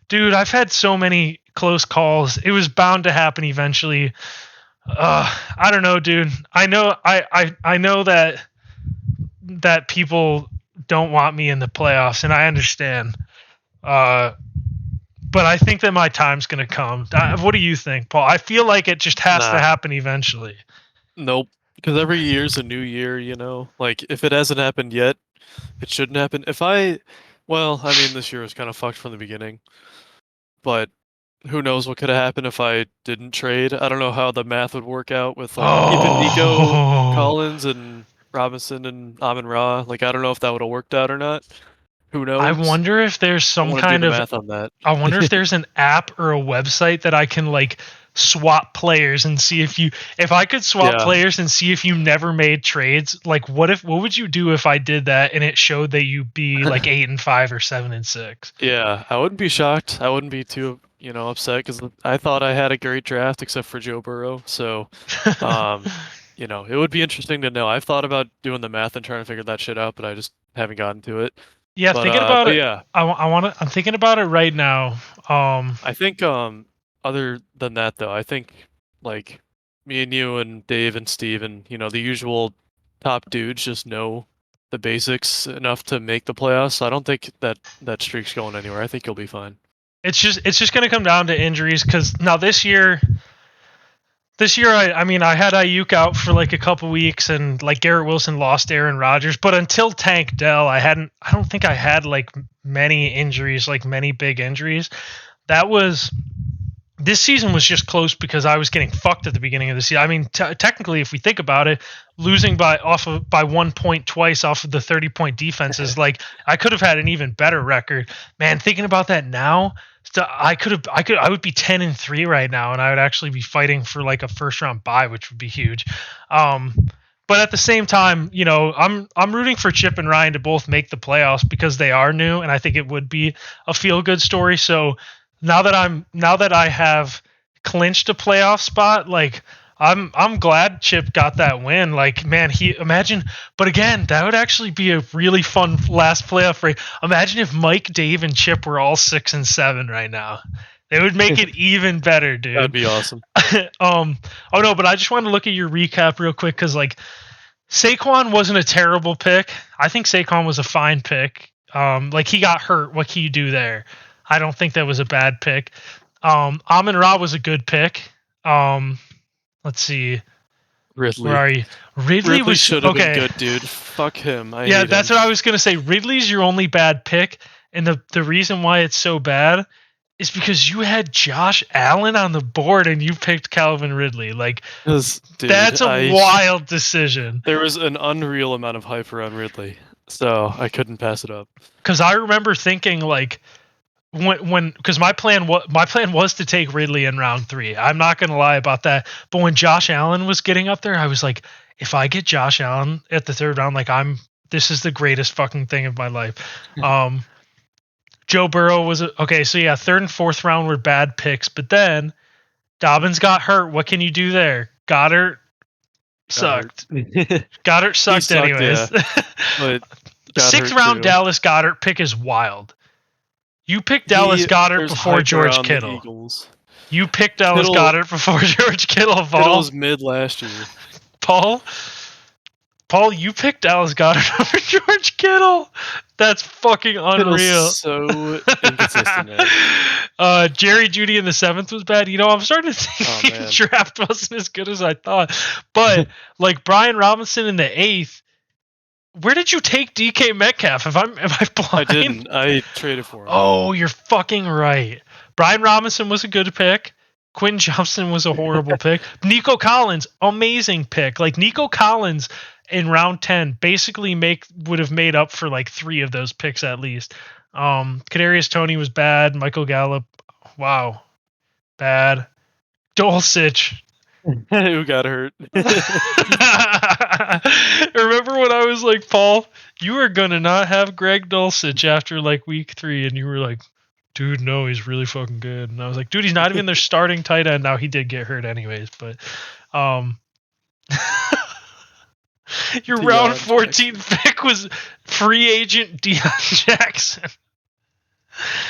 dude, I've had so many close calls. It was bound to happen eventually. I don't know, dude. I know that people don't want me in the playoffs, and I understand. But I think that my time's going to come. What do you think, Paul? I feel like it just has to happen eventually.
Nope. Because every year's a new year, you know? Like, if it hasn't happened yet, it shouldn't happen. Well, I mean, this year was kind of fucked from the beginning. But who knows what could have happened if I didn't trade. I don't know how the math would work out with, like, even Nico Collins and Robinson and Amon-Ra. Like, I don't know if that would have worked out or not. Who knows?
I wonder if there's some kind of
math on that.
I wonder if there's an app or a website that I can like swap players and see if I could swap players and see if you never made trades. Like what would you do if I did that and it showed that you'd be like 8-5 or 7-6?
Yeah, I wouldn't be shocked. I wouldn't be too upset because I thought I had a great draft except for Joe Burrow. So it would be interesting to know. I've thought about doing the math and trying to figure that shit out, but I just haven't gotten to it.
Yeah, thinking about it. Yeah, I'm thinking about it right now.
I think other than that though, I think like me and you and Dave and Steve and the usual top dudes just know the basics enough to make the playoffs. So I don't think that streak's going anywhere. I think you'll be fine.
It's just going to come down to injuries because now this year, I mean, I had Ayuk out for like a couple weeks, and like Garrett Wilson lost Aaron Rodgers. But until Tank Dell, I don't think I had like many injuries, like many big injuries. This season was just close because I was getting fucked at the beginning of the season. I mean, technically, if we think about it, losing by 1 point twice off of the 30-point defense is like I could have had an even better record. Man, thinking about that now. I would be 10-3 right now, and I would actually be fighting for like a first round bye, which would be huge. But at the same time, I'm rooting for Chip and Ryan to both make the playoffs because they are new, and I think it would be a feel good story. So now that I have clinched a playoff spot, like I'm glad Chip got that win. Like, man, but again, that would actually be a really fun last playoff race. Imagine if Mike, Dave, and Chip were all 6-7 right now. They would make it even better, dude.
That'd be awesome.
Oh no, but I just wanted to look at your recap real quick because like Saquon wasn't a terrible pick. I think Saquon was a fine pick. Like he got hurt. What can you do there? I don't think that was a bad pick. Amon-Ra was a good pick. Let's see.
Ridley.
Where are you?
Ridley should have been good, dude. Fuck him.
That's what I was gonna say. Ridley's your only bad pick, and the reason why it's so bad is because you had Josh Allen on the board and you picked Calvin Ridley. Like, that's a wild decision.
There was an unreal amount of hype around Ridley, so I couldn't pass it up.
Because I remember thinking like. Because my plan was to take Ridley in round 3. I'm not going to lie about that. But when Josh Allen was getting up there, I was like, if I get Josh Allen at the 3rd round, like I'm this is the greatest fucking thing of my life. Joe Burrow was okay. So yeah, third and fourth round were bad picks, but then Dobbins got hurt. What can you do there? Goddard sucked. Goddard sucked
sucked,
anyways.
yeah. But
Sixth round Dallas Goddard pick is wild. You picked Dallas Goddard
there's
before
hype
George
around the
Kittle.
Eagles.
You picked Dallas Goddard before George Kittle.
Kittle was mid last year.
Paul, you picked Dallas Goddard over George Kittle. That's fucking unreal.
Kittle's so inconsistent, man.
Jerry Jeudy in the 7th was bad. You know, I'm starting to think the draft wasn't as good as I thought. But like Brian Robinson in the 8th, where did you take DK Metcalf? Am I blind?
I didn't. I traded for him.
Oh, you're fucking right. Brian Robinson was a good pick. Quentin Johnston was a horrible pick. Nico Collins, amazing pick. Like Nico Collins in round 10 basically would have made up for like 3 of those picks at least. Kadarius Toney was bad. Michael Gallup, wow, bad. Dulcich.
Who got hurt?
Remember when I was like, Paul, you are gonna not have Greg Dulcich after like week 3, and you were like, dude, no, he's really fucking good. And I was like, dude, he's not even their starting tight end. Now he did get hurt anyways, but your round 14 pick was free agent Deion Jackson.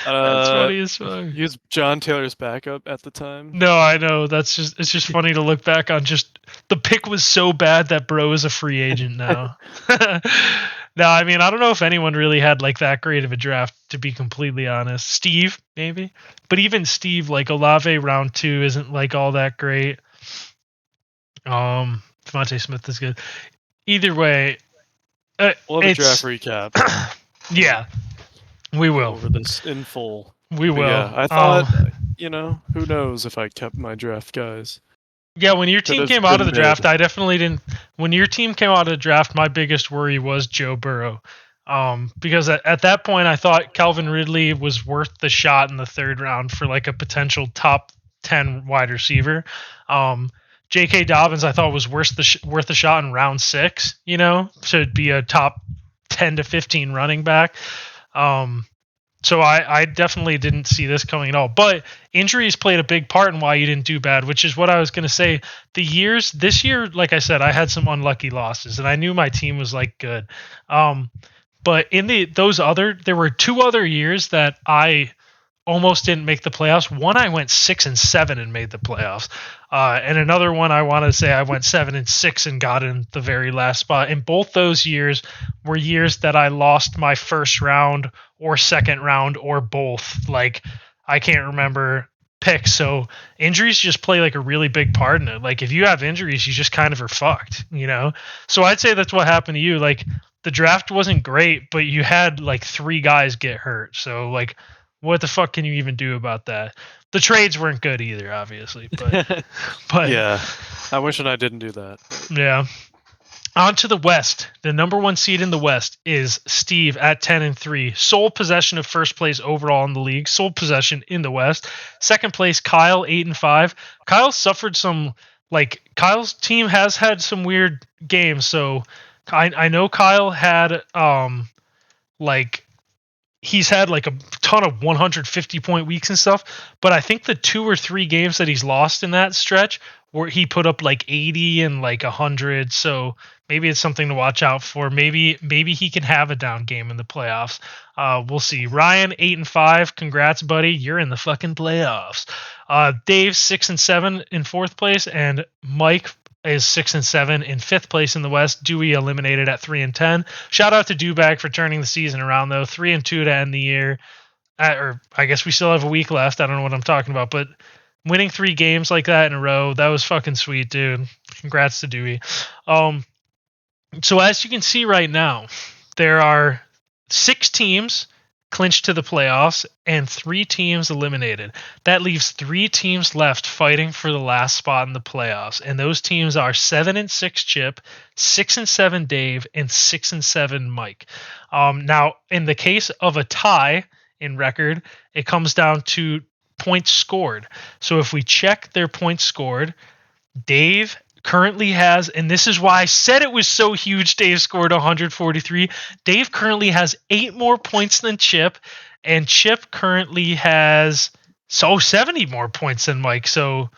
That's funny as fuck.
He was John Taylor's backup at the time.
No, I know. It's just funny to look back on. Just the pick was so bad that Bro is a free agent now. No, I mean, I don't know if anyone really had like that great of a draft, to be completely honest. Steve, maybe. But even Steve, like Olave round 2 isn't like all that great. Devontae Smith is good. Either way,
we'll have a draft recap.
Yeah, we will.
Over this in full.
We will.
Yeah, I thought, who knows if I kept my draft guys.
Yeah, when your team came out of the draft, I definitely didn't. When your team came out of the draft, my biggest worry was Joe Burrow. Because at that point, I thought Calvin Ridley was worth the shot in the 3rd round for like a potential top 10 wide receiver. J.K. Dobbins, I thought was worth the shot in round 6, to be a top 10 to 15 running back. So I definitely didn't see this coming at all. But injuries played a big part in why you didn't do bad, which is what I was going to say. This year, like I said, I had some unlucky losses, and I knew my team was like good. But in there were 2 other years that I almost didn't make the playoffs. One, I went 6-7 and made the playoffs. And another one, I want to say I went 7-6 and got in the very last spot. And both those years were years that I lost my 1st round or 2nd round or both. Like, I can't remember picks. So injuries just play like a really big part in it. Like, if you have injuries, you just kind of are fucked, So I'd say that's what happened to you. Like, the draft wasn't great, but you had like 3 guys get hurt. So like, what the fuck can you even do about that? The trades weren't good either, obviously, but
yeah, I wish I didn't do that.
Yeah. On to the West. The number 1 seed in the West is Steve at 10-3. Sole possession of first place overall in the league. Sole possession in the West. Second place, Kyle, 8-5. Kyle suffered some, like, Kyle's team has had some weird games. So I know Kyle had, he's had like a ton of 150 point weeks and stuff, but I think the 2 or 3 games that he's lost in that stretch where he put up like 80 and like 100. So maybe it's something to watch out for. Maybe he can have a down game in the playoffs. We'll see. Ryan, 8-5. Congrats, buddy. You're in the fucking playoffs. Dave, 6-7 in 4th place, and Mike is 6-7 in 5th place in the West. Dewey eliminated at 3-10. Shout out to Dewbag for turning the season around though. 3-2 to end the year. Or I guess we still have a week left. I don't know what I'm talking about, but winning 3 games like that in a row, that was fucking sweet, dude. Congrats to Dewey. So as you can see right now, there are 6 teams clinched to the playoffs and 3 teams eliminated. That leaves 3 teams left fighting for the last spot in the playoffs, and those teams are 7-6 Chip, 6-7 Dave, and 6-7 Mike. Now, in the case of a tie in record, it comes down to points scored. So if we check their points scored, Dave currently has, and this is why I said it was so huge, Dave scored 143. Dave currently has 8 more points than Chip, and Chip currently has 70 more points than Mike. So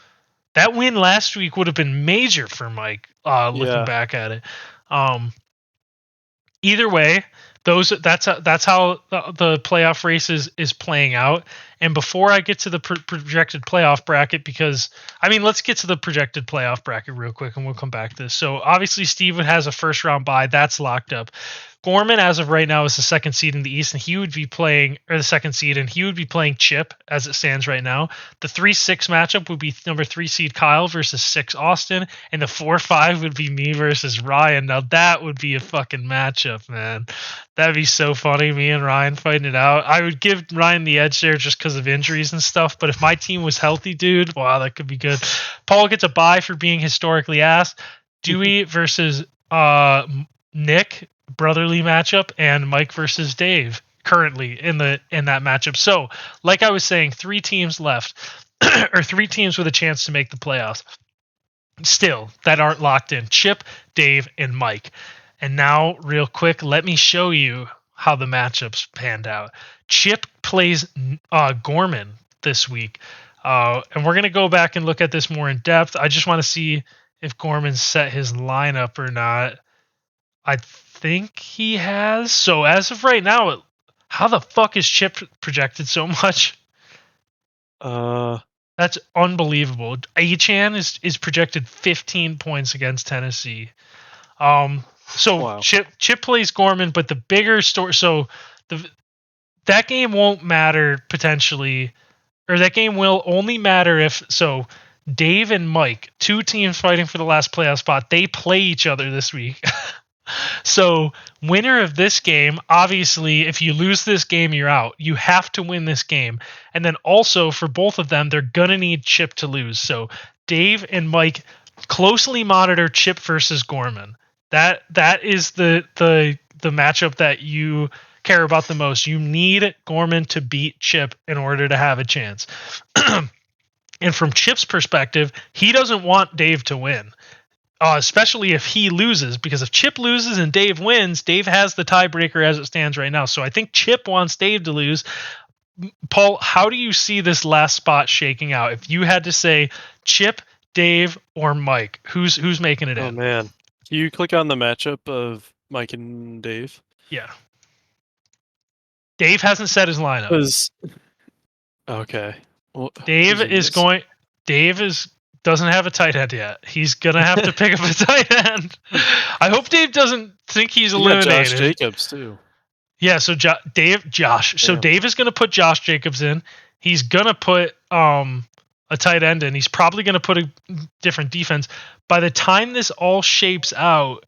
that win last week would have been major for Mike, looking back at it. Either way, that's how the playoff race is playing out. And before I get to the projected playoff bracket, because let's get to the projected playoff bracket real quick, and we'll come back to this. So obviously, Steven has a first round bye, that's locked up. Gorman, as of right now, is the second seed in the East, and he would be playing, or the second seed, and he would be playing Chip as it stands right now. The 3-6 matchup would be number 3 seed Kyle versus 6 Austin, and the 4-5 would be me versus Ryan. Now that would be a fucking matchup, man. That'd be so funny, me and Ryan fighting it out. I would give Ryan the edge there just because of injuries and stuff, but if my team was healthy, dude, wow, that could be good. Paul gets a bye for being historically ass. Dewey versus Nick, brotherly matchup, and Mike versus Dave currently in that matchup. So, like I was saying, 3 teams left, or 3 teams with a chance to make the playoffs still that aren't locked in: Chip, Dave, and Mike. And now, real quick, let me show you how the matchups panned out. Chip plays Gorman this week, and we're going to go back and look at this more in depth. I just want to see if Gorman set his lineup or not. I think he has. So as of right now, how the fuck is Chip projected so much? That's unbelievable. Achan is projected 15 points against Tennessee. Wow. Chip plays Gorman, but the bigger story. So that game won't matter potentially, or that game will only matter if Dave and Mike, 2 teams fighting for the last playoff spot, they play each other this week. So, winner of this game, obviously, if you lose this game, you're out. You have to win this game. And then also, for both of them, they're going to need Chip to lose. So, Dave and Mike closely monitor Chip versus Gorman. That is the matchup that you care about the most. You need Gorman to beat Chip in order to have a chance. And from Chip's perspective, he doesn't want Dave to win. Especially if he loses, because if Chip loses and Dave wins, Dave has the tiebreaker as it stands right now. So I think Chip wants Dave to lose. Paul, how do you see this last spot shaking out? If you had to say Chip, Dave, or Mike, who's making it in?
Oh man, can you click on the matchup of Mike and Dave?
Yeah. Dave hasn't set his lineup.
Okay. Well,
Dave doesn't have a tight end yet. He's gonna have to pick up a tight end. I hope Dave doesn't think he's eliminated.
Josh Jacobs too.
Yeah, so Josh. So Dave is gonna put Josh Jacobs in. He's gonna put a tight end in. He's probably gonna put a different defense. By the time this all shapes out,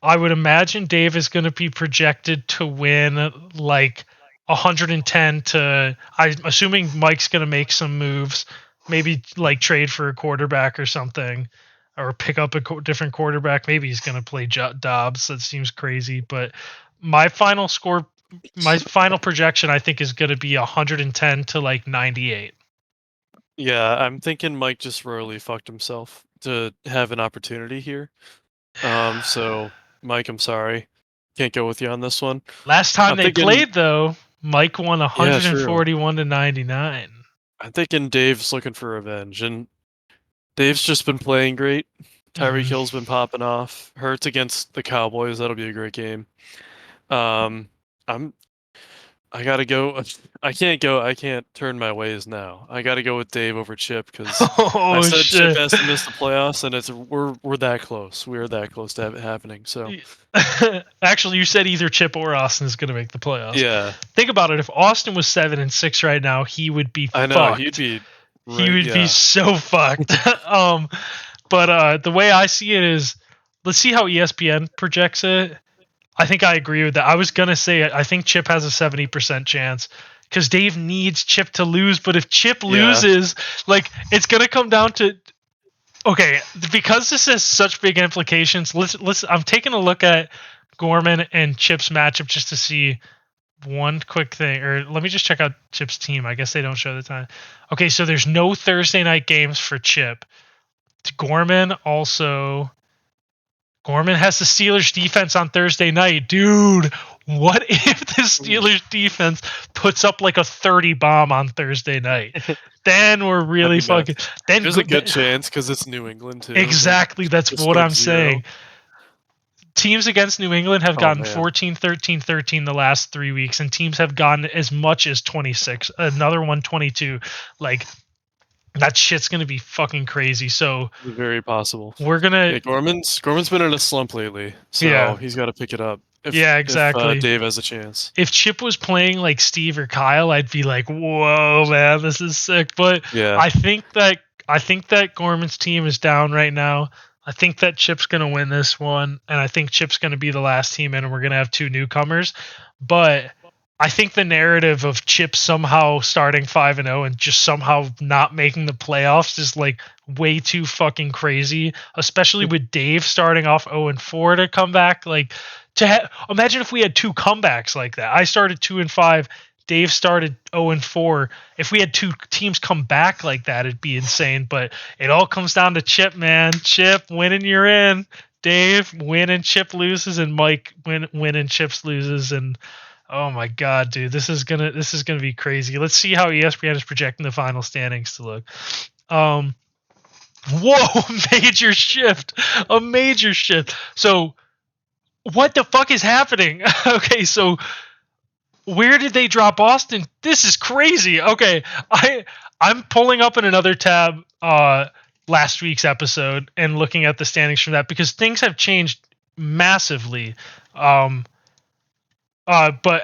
I would imagine Dave is gonna be projected to win like 110 to. I'm assuming Mike's gonna make some moves. Maybe like trade for a quarterback or something, or pick up a different quarterback. Maybe he's going to play Dobbs. That seems crazy. But my final projection, I think, is going to be 110 to like 98.
Yeah, I'm thinking Mike just royally fucked himself to have an opportunity here. So Mike, I'm sorry, can't go with you on this one.
Last time they played, though, Mike won 141 to 99.
I'm thinking Dave's looking for revenge, and Dave's just been playing great. Tyreek Hill's been popping off. Hurts against the Cowboys, that'll be a great game. I gotta go. I can't turn my ways now. I gotta go with Dave over Chip because I said Chip has to miss the playoffs, and we're that close. We're that close to have it happening. So,
actually, you said either Chip or Austin is gonna make the playoffs.
Yeah.
Think about it. If Austin was 7-6 right now, he would be.
I know
fucked.
he'd be.
He would be so fucked. But the way I see it is, let's see how ESPN projects it. I think I agree with that. I was going to say, I think Chip has a 70% chance because Dave needs Chip to lose. But if Chip loses, like, it's going to come down to, okay, because this has such big implications. I'm taking a look at Gorman and Chip's matchup just to see one quick thing, or let me just check out Chip's team. I guess they don't show the time. Okay, so there's no Thursday night games for Chip. Gorman has the Steelers defense on Thursday night. Dude, what if the Steelers defense puts up like a 30 bomb on Thursday night? Then we're really fucking. Then
there's a good chance because it's New England too.
Exactly, that's what I'm saying. Teams against New England have gotten 14, 13, 13 the last 3 weeks, and teams have gotten as much as 26. Another one, 22. Like, that shit's gonna be fucking crazy. So
very possible.
We're gonna.
Gorman's been in a slump lately, so he's got to pick it up.
Exactly.
If Dave has a chance.
If Chip was playing like Steve or Kyle, I'd be like, "Whoa, man, this is sick." But I think that Gorman's team is down right now. I think that Chip's gonna win this one, and I think Chip's gonna be the last team in, and we're gonna have 2 newcomers. But I think the narrative of Chip somehow starting 5-0 and just somehow not making the playoffs is like way too fucking crazy, especially with Dave starting off 0-4 to come back. Like, imagine if we had 2 comebacks like that. I started 2-5. Dave started 0-4. If we had 2 teams come back like that, it'd be insane. But it all comes down to Chip, man. Chip, winning, you're in. Dave, win and Chip loses, and Mike, win and Chips loses. And oh my god, dude, this is gonna be crazy. Let's see how ESPN is projecting the final standings to look. Whoa, a major shift. So, what the fuck is happening? Okay, so where did they drop Austin? This is crazy. Okay, I'm pulling up in another tab last week's episode and looking at the standings from that because things have changed massively. But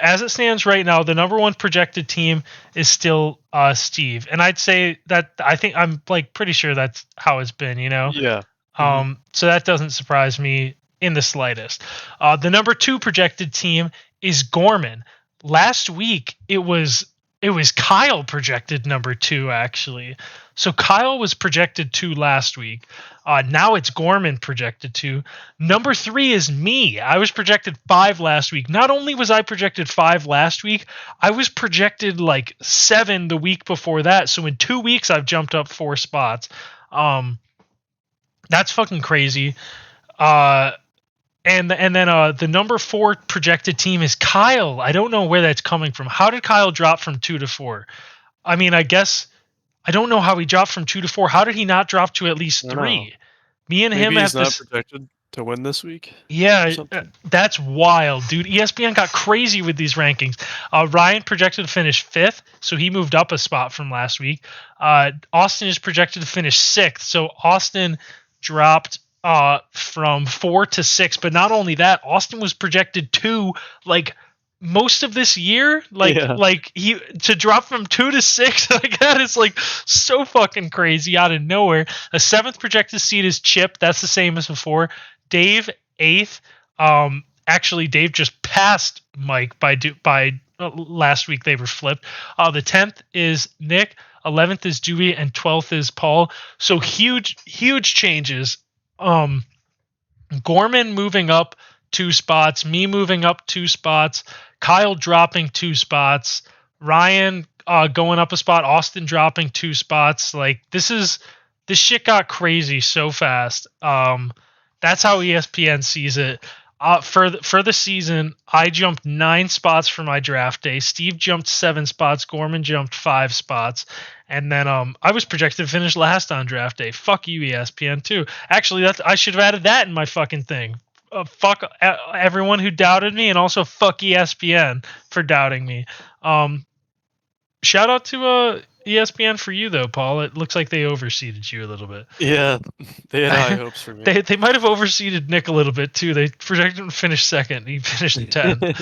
as it stands right now, the number 1 projected team is still Steve, and I'd say that I'm like pretty sure that's how it's been, you know.
Yeah.
So that doesn't surprise me in the slightest. The number 2 projected team is Gorman. Last week it was Kyle projected number 2 actually. So Kyle was projected 2 last week. Now it's Gorman projected 2. Number 3 is me. I was projected 5 last week. Not only was I projected 5 last week, I was projected like 7 the week before that. So in 2 weeks, I've jumped up 4 spots. That's fucking crazy. And then the number 4 projected team is Kyle. I don't know where that's coming from. How did Kyle drop from 2 to 4? I mean, I guess I don't know how he dropped from 2 to 4. How did he not drop to at least 3? Me and him have
not projected to win this week.
Yeah, that's wild, dude. ESPN got crazy with these rankings. Ryan projected to finish 5th, so he moved up a spot from last week. Austin is projected to finish 6th, so Austin dropped from 4 to 6. But not only that, Austin was projected 2 like most of this year. Like he to drop from 2 to 6 like that is like so fucking crazy out of nowhere. A 7th projected seed is Chip. That's the same as before. Dave 8th. Actually, Dave just passed Mike by last week. They were flipped. The 10th is Nick. 11th is Dewey, and 12th is Paul. So huge changes. Gorman moving up 2 spots, me moving up 2 spots, Kyle dropping 2 spots, Ryan going up a spot, Austin dropping 2 spots. Like this shit got crazy so fast. That's how ESPN sees it. For the season, I jumped 9 spots for my draft day. Steve jumped 7 spots. Gorman jumped 5 spots. And then I was projected to finish last on draft day. Fuck you, ESPN, too. Actually, I should have added that in my fucking thing. Fuck everyone who doubted me, and also fuck ESPN for doubting me. Shout out to ESPN for you, though, Paul. It looks like they overseeded you a little bit.
Yeah, they had high hopes for me.
They might have overseeded Nick a little bit, too. They projected him to finish 2nd. He finished 10th.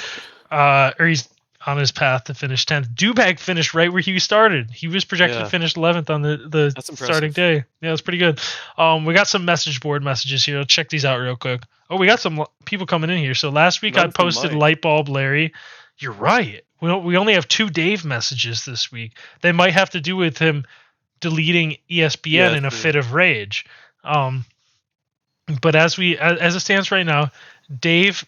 Or he's on his path to finish 10th. Dubag finished right where he started. He was projected to finish 11th on the starting day. Yeah, that's pretty good. We got some message board messages here. Let's check these out real quick. Oh, we got some people coming in here. So last week I posted Lightbulb Larry. You're right. We only have 2 Dave messages this week. They might have to do with him deleting ESPN in a fit of rage. But as it stands right now, Dave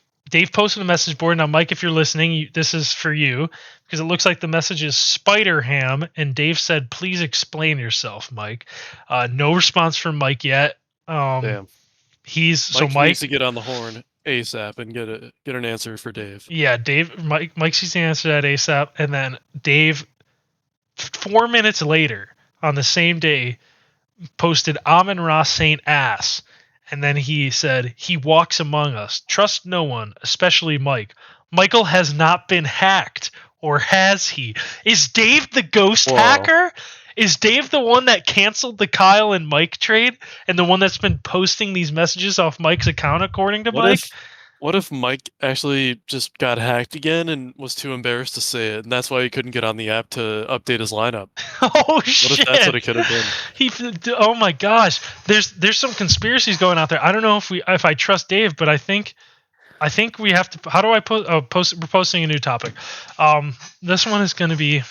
posted a message board. Now, Mike, if you're listening, this is for you because it looks like the message is Spider-Ham, and Dave said, "Please explain yourself, Mike." No response from Mike yet.
Damn.
So
Mikey
Mike
needs to get on the horn ASAP and get an answer for Dave.
Yeah, Mike needs to answer that ASAP, and then Dave 4 minutes later on the same day posted Amon Ross Saint ass. And then he said, he walks among us. Trust no one, especially Mike. Michael has not been hacked. Or has he? Is Dave the ghost hacker? Is Dave the one that canceled the Kyle and Mike trade? And the one that's been posting these messages off Mike's account, according to Mike?
What if Mike actually just got hacked again and was too embarrassed to say it, and that's why he couldn't get on the app to update his lineup?
Oh shit!
What if that's what it could have been?
Oh my gosh! There's some conspiracies going out there. I don't know if I trust Dave, but I think we have to. How do I post? Oh, we're posting a new topic. This one is going to be.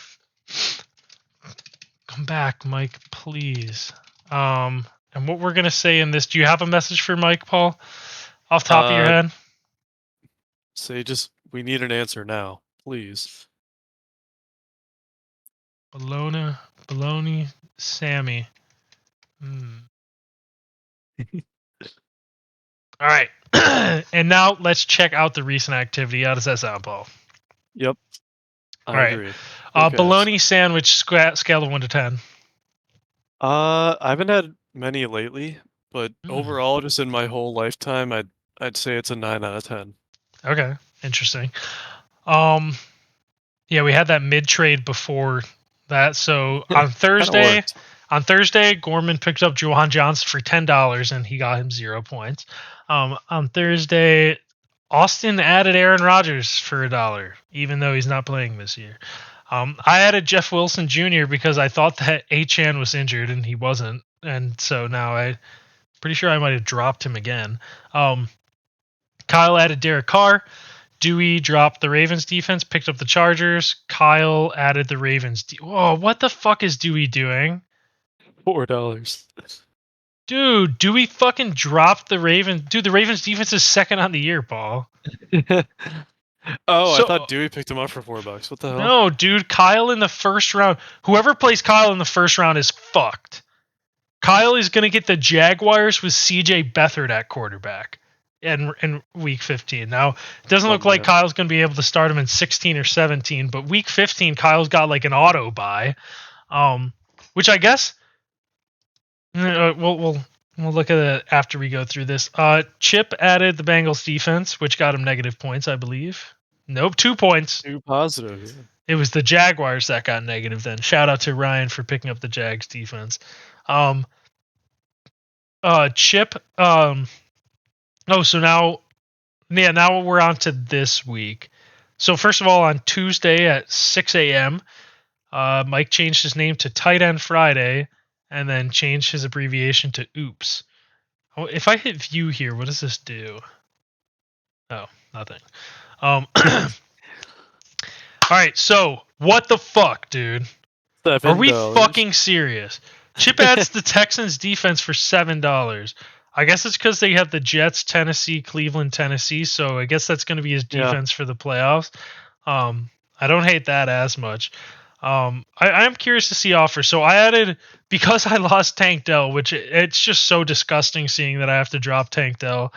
Come back, Mike, please. And what we're gonna say in this? Do you have a message for Mike, Paul? Off the top of your head?
Say we need an answer now, please.
Baloney, Sammy. All right. And now let's check out the recent activity. How does that sound, Paul?
Yep.
I agree. Baloney sandwich scale of 1 to 10.
I haven't had many lately, but overall, just in my whole lifetime, I'd say it's a 9 out of 10.
Okay, interesting. Yeah, we had that mid trade before that. So on Thursday, Gorman picked up Juwan Johnson for $10, and he got him 0 points. On Thursday, Austin added Aaron Rodgers for $1, even though he's not playing this year. I added Jeff Wilson Jr. because I thought that Achane was injured, and he wasn't. And so now I'm pretty sure I might have dropped him again. Kyle added Derek Carr. Dewey dropped the Ravens defense, picked up the Chargers. Kyle added the Ravens. Whoa, what the fuck is Dewey doing?
$4.
Dude, Dewey fucking dropped the Ravens. Dude, the Ravens defense is second on the year, Paul.
I thought Dewey picked him up for $4. What the hell?
No, dude, Kyle in the first round. Whoever plays Kyle in the first round is fucked. Kyle is going to get the Jaguars with CJ Beathard at quarterback in week 15. Now, it doesn't look like Kyle's going to be able to start him in 16 or 17, but week 15, Kyle's got like an auto bye, which I guess we'll look at it after we go through this. Chip added the Bengals defense, which got him negative points, I believe. Nope, 2 points.
2 positive. Yeah.
It was the Jaguars that got negative then. Shout out to Ryan for picking up the Jags defense. Chip. So now we're on to this week. So first of all, on Tuesday at 6 a.m., Mike changed his name to Tight End Friday, and then changed his abbreviation to Oops. Oh, if I hit view here, what does this do? Oh, nothing. All right, so what the fuck, dude?
$7.
Are we fucking serious? Chip adds the Texans defense for $7. I guess it's because they have the Jets, Tennessee, Cleveland, Tennessee. So I guess that's going to be his defense for the playoffs. I don't hate that as much. I'm curious to see offers. So I added, because I lost Tank Dell, which it's just so disgusting seeing that I have to drop Tank Dell.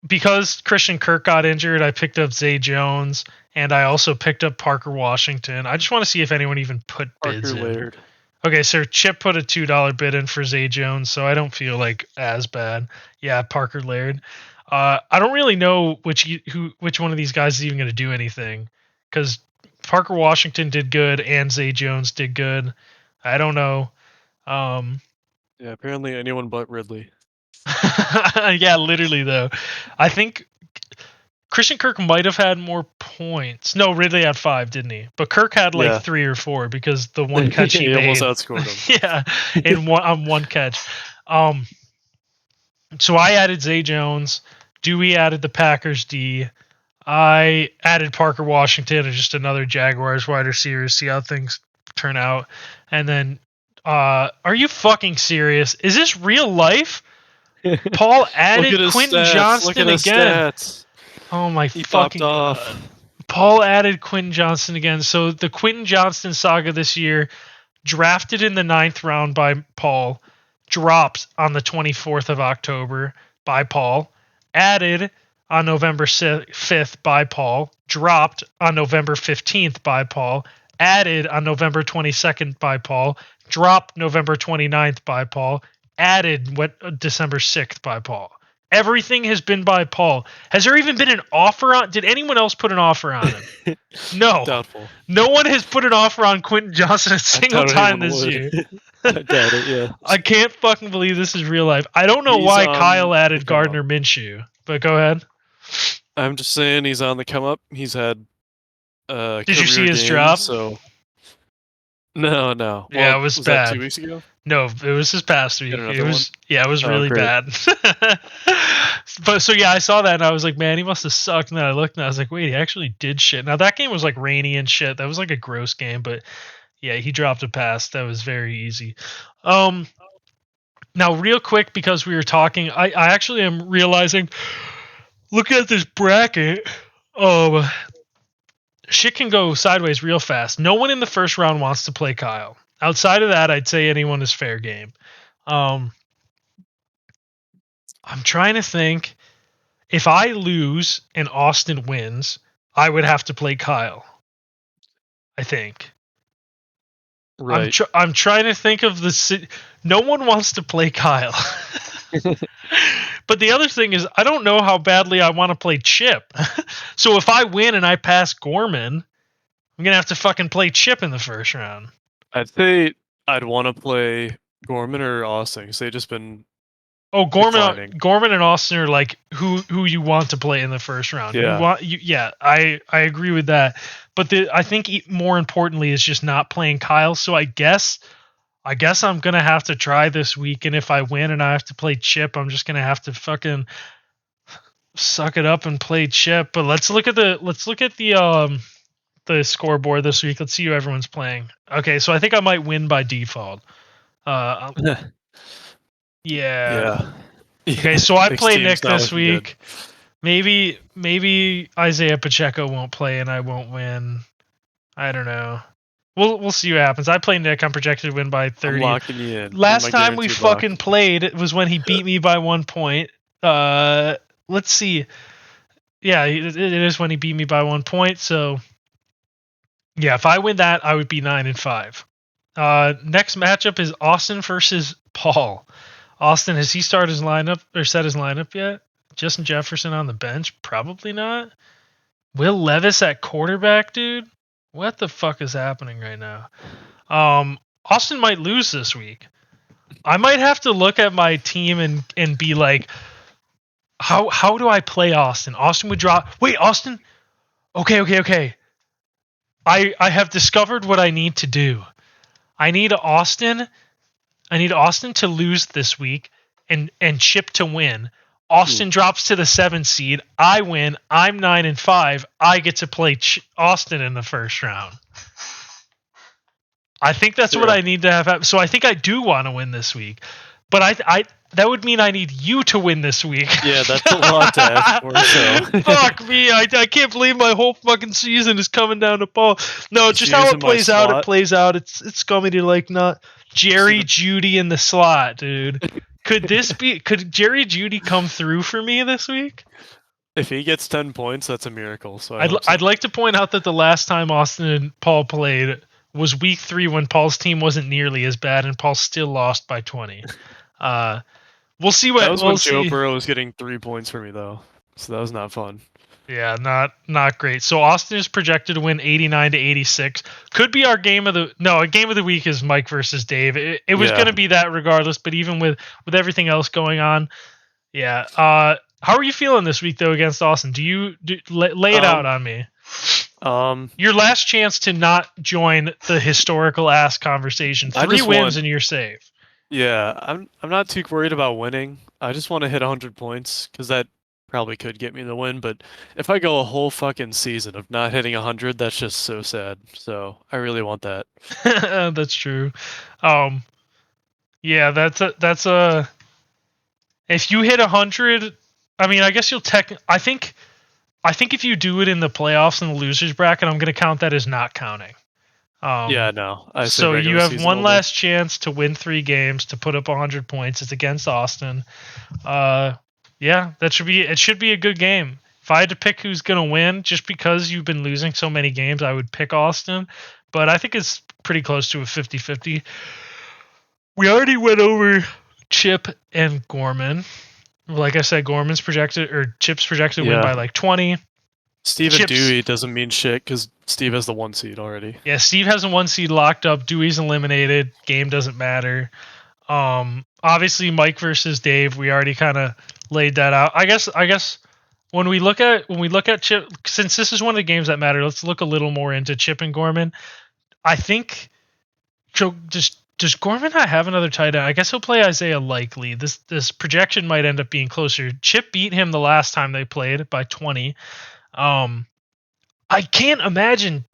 Because Christian Kirk got injured, I picked up Zay Jones, and I also picked up Parker Washington. I just want to see if anyone even put bids in.
Laird.
Okay, so Chip put a $2 bid in for Zay Jones, so I don't feel like as bad. Yeah, Parker Laird. I don't really know which one of these guys is even going to do anything, because Parker Washington did good and Zay Jones did good. I don't know.
Yeah, apparently anyone but Ridley.
Yeah, literally though. I think Christian Kirk might have had more points. No, Ridley had 5, didn't he? But Kirk had like 3 or 4 because the one catch he made.
Almost outscored him.
Yeah, on one catch. So I added Zay Jones. Dewey added the Packers D. I added Parker Washington and just another Jaguars wide receiver. See how things turn out. And then, are you fucking serious? Is this real life? Paul added Quentin Johnston again.
Stats.
Oh my fucking god. Paul added Quentin Johnston again. So the Quentin Johnston saga this year, drafted in the 9th round by Paul, dropped on the 24th of October by Paul, added on November 5th by Paul, dropped on November 15th by Paul, added on November 22nd by Paul, dropped November 29th by Paul, added December 6th by Paul. Everything has been by Paul. Has there even been an offer on? Did anyone else put an offer on him? No.
Doubtful.
No one has put an offer on Quentin Johnson a single time this year.
I doubt it, yeah.
I can't fucking believe this is real life. I don't know why Kyle added Gardner Minshew, but go ahead.
I'm just saying he's on the come up. He's had
Did you see his drop?
So no.
Yeah, well, it was bad.
That 2 weeks ago?
No, it was this past week. It was really
great.
bad. But so yeah, I saw that and I was like, man, he must have sucked. And then I looked and I was like, wait, he actually did shit. Now that game was like rainy and shit. That was like a gross game, but yeah, he dropped a pass. That was very easy. Now real quick, because we were talking, I actually am realizing, looking at this bracket, shit can go sideways real fast. No one in the first round wants to play Kyle. Outside of that, I'd say anyone is fair game. I'm trying to think. If I lose and Austin wins, I would have to play Kyle. I think.
Right.
I'm trying to think of no one wants to play Kyle. But the other thing is, I don't know how badly I want to play Chip. So if I win and I pass Gorman, I'm going to have to fucking play Chip in the first round.
I'd say I'd want to play Gorman or Austin because they've just been.
Oh, Gorman and Austin are like who you want to play in the first round.
Yeah.
I agree with that. But I think more importantly is just not playing Kyle. So I guess I'm gonna have to try this week, and if I win and I have to play Chip, I'm just gonna have to fucking suck it up and play Chip. But let's look at the scoreboard this week. Let's see who everyone's playing. Okay, so I think I might win by default. Yeah. Okay, so I play Nick this week. Good. Maybe Isaiah Pacheco won't play and I won't win. I don't know. We'll see what happens. I play Nick. I'm projected to win by 30.
I'm locking you in.
Last time we fucking played, it was when he beat me by 1 point. Let's see. Yeah, it is when he beat me by 1 point. So yeah, if I win that, I would be 9-5. Next matchup is Austin versus Paul. Austin, has he started his lineup or set his lineup yet? Justin Jefferson on the bench? Probably not. Will Levis at quarterback, dude? What the fuck is happening right now? Austin might lose this week. I might have to look at my team and be like, how do I play Austin? Austin would drop. Wait, Austin? Okay. I have discovered what I need to do. I need Austin to lose this week and Chip to win. Austin drops to the 7 seed. I win. I'm 9-5. I get to play Austin in the first round. I think that's what I need to have happen. So I think I do want to win this week. But I that would mean I need you to win this week.
Yeah, that's a lot to ask for. So.
Fuck me. I can't believe my whole fucking season is coming down to Paul. No, just how it plays out, it plays out. It's scummy to like not Jerry Jeudy in the slot, dude. Could Jerry Jeudy come through for me this week?
If he gets 10 points, that's a miracle. So
I'd like to point out that the last time Austin and Paul played was week 3 when Paul's team wasn't nearly as bad and Paul still lost by 20. We'll see what.
That was when Joe Burrow was getting 3 points for me though, so that was not fun.
Yeah, not great. So Austin is projected to win 89-86. Could be our game of the week is Mike versus Dave. It was going to be that regardless, but even with everything else going on, yeah. How are you feeling this week though against Austin? Lay it out on me? Your last chance to not join the historical ass conversation. 3 wins and you're safe.
Yeah, I'm not too worried about winning. I just want to hit 100 points because that probably could get me the win. But if I go a whole fucking season of not hitting 100, that's just so sad. So I really want that.
That's true. Yeah, that's a. If you hit 100, I mean, I guess you'll I think if you do it in the playoffs and the losers bracket, I'm going to count that as not counting.
Yeah, no. I say
So you
regular
have
season
one
only.
last chance to win 3 games to put up 100 points. It's against Austin. Yeah, it should be a good game. If I had to pick who's going to win, just because you've been losing so many games, I would pick Austin. But I think it's pretty close to a 50-50. We already went over Chip and Gorman. Like I said, Chip's projected to win
Yeah.
by like 20.
Steve and
Chips,
Dewey doesn't mean shit because Steve has the 1 seed already.
yeah, Steve has a 1 seed locked up. Dewey's eliminated. Game doesn't matter. Obviously Mike versus Dave, we already kind of laid that out. I guess when we look at Chip, since this is one of the games that matter, let's look a little more into Chip and Gorman. I think does Gorman not have another tight end? I guess he'll play Isaiah Likely. This projection might end up being closer. Chip beat him the last time they played by 20. I can't imagine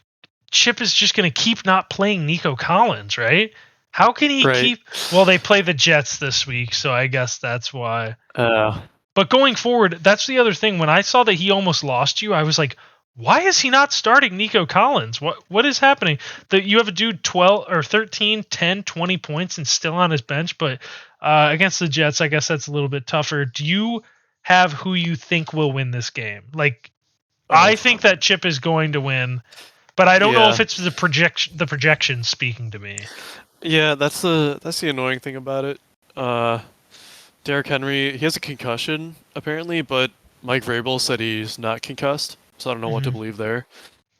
Chip is just going to keep not playing Nico Collins, right? How can he
Right.
keep? Well, they play the Jets this week, so I guess that's why.
Uh,
But going forward, that's the other thing. When I saw that he almost lost you, I was like, why is he not starting Nico Collins? What is happening? That you have a dude 12 or 13, 10, 20 points and still on his bench, but against the Jets, I guess that's a little bit tougher. Do you have who you think will win this game? Like, I think that Chip is going to win, but I don't know if it's the projection speaking to me.
Yeah, that's the annoying thing about it. Derrick Henry, he has a concussion apparently, but Mike Vrabel said he's not concussed, so I don't know what to believe there.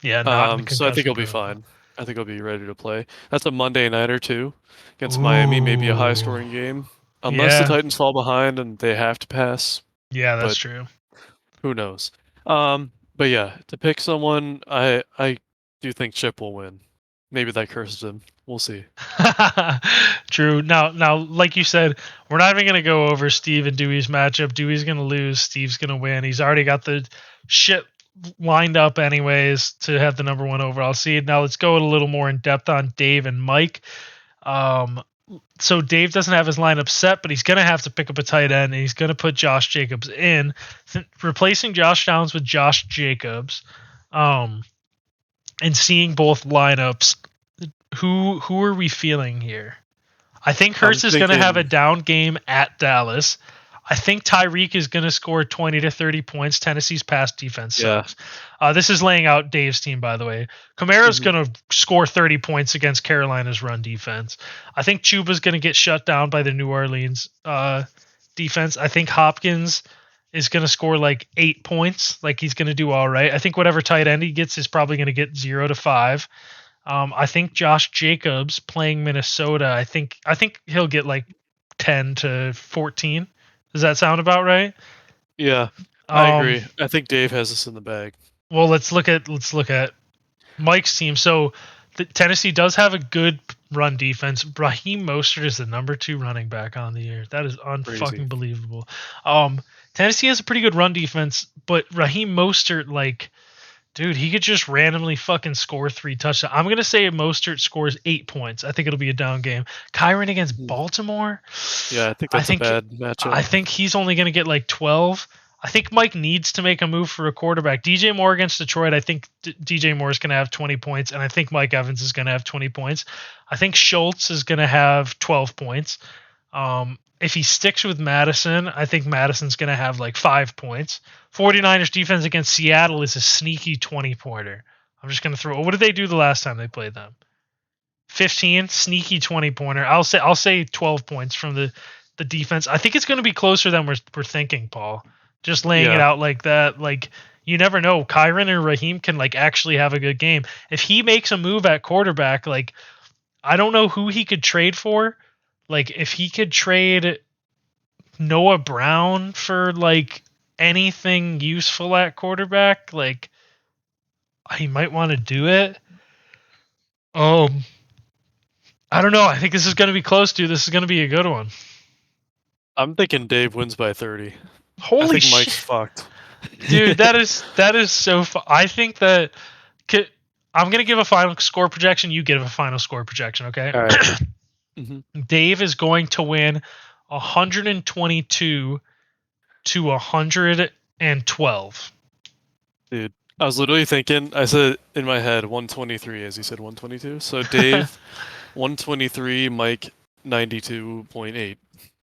Yeah, not in the
So I think
concussion
he'll be
protocol.
fine. I think he'll be ready to play. That's a Monday nighter too, against Miami, maybe a
Ooh.
high-scoring game, unless the
Yeah.
Titans fall behind and they have to pass.
Yeah, that's
But
true.
who knows? But yeah, to pick someone, I do think Chip will win. Maybe that curses him. We'll see.
True. Now, like you said, we're not even gonna go over Steve and Dewey's matchup. Dewey's gonna lose. Steve's gonna win. He's already got the shit lined up anyways to have the number 1 overall seed. Now let's go a little more in depth on Dave and Mike. So Dave doesn't have his lineup set, but he's gonna have to pick up a tight end, and he's gonna put Josh Jacobs in, replacing Josh Downs with Josh Jacobs. And seeing both lineups, who are we feeling here? I think
I'm
Hurts is going to have a
thinking,
down game at Dallas. I think Tyreek is going to score 20 to 30 points. Tennessee's pass defense
yeah,
sucks. This is laying out Dave's team, by the way. Kamara's
mhm,
going to score 30 points against Carolina's run defense. I think Chuba's going to get shut down by the New Orleans defense. I think Hopkins is going to score like 8 points. Like, he's going to do all right. I think whatever tight end he gets is probably going to get 0 to 5. I think Josh Jacobs playing Minnesota, I think he'll get like 10 to 14. Does that sound about right?
yeah, I
Um,
agree. I think Dave has this in the bag.
well, let's look at Mike's team. So Tennessee does have a good run defense. Raheem Mostert is the number 2 running back on the year. That is
Crazy.
unfucking believable. Tennessee has a pretty good run defense, but Raheem Mostert, like, dude, he could just randomly fucking score 3 touchdowns. I'm gonna say Mostert scores 8 points. I think it'll be a down game. Kyron against
Mhm.
Baltimore.
Yeah, I think
I
that's a
think
bad matchup.
he's only gonna get like 12. I think Mike needs to make a move for a quarterback. DJ Moore against Detroit. I think DJ Moore is gonna have 20 points, and I think Mike Evans is gonna have 20 points. I think Schultz is gonna have 12 points. If he sticks with Madison, I think Madison's going to have like 5 points. 49ers defense against Seattle is a sneaky 20-pointer. I'm just going to throw. What did they do the last time they played them? 15, sneaky 20-pointer. I'll say 12 points from the defense. I think it's going to be closer than we're thinking, Paul. Just laying it
Yeah,
out like that, like, you never know. Kyron or Raheem can like actually have a good game. If he makes a move at quarterback, like, I don't know who he could trade for. Like, if he could trade Noah Brown for like anything useful at quarterback, like, he might want to do it. Um, I don't know. I think this is going to be close, dude. This is going to be a good one.
I'm thinking Dave wins by 30. I
Holy
think Mike's
shit,
fucked.
dude! That is so. I think that I'm gonna give a final score projection. You give a final score projection, okay?
All right. Hmm.
Dave is going to win 122 to 112.
Dude, I was literally thinking. I said in my head 123 as he said 122. So Dave 123, Mike 92.8.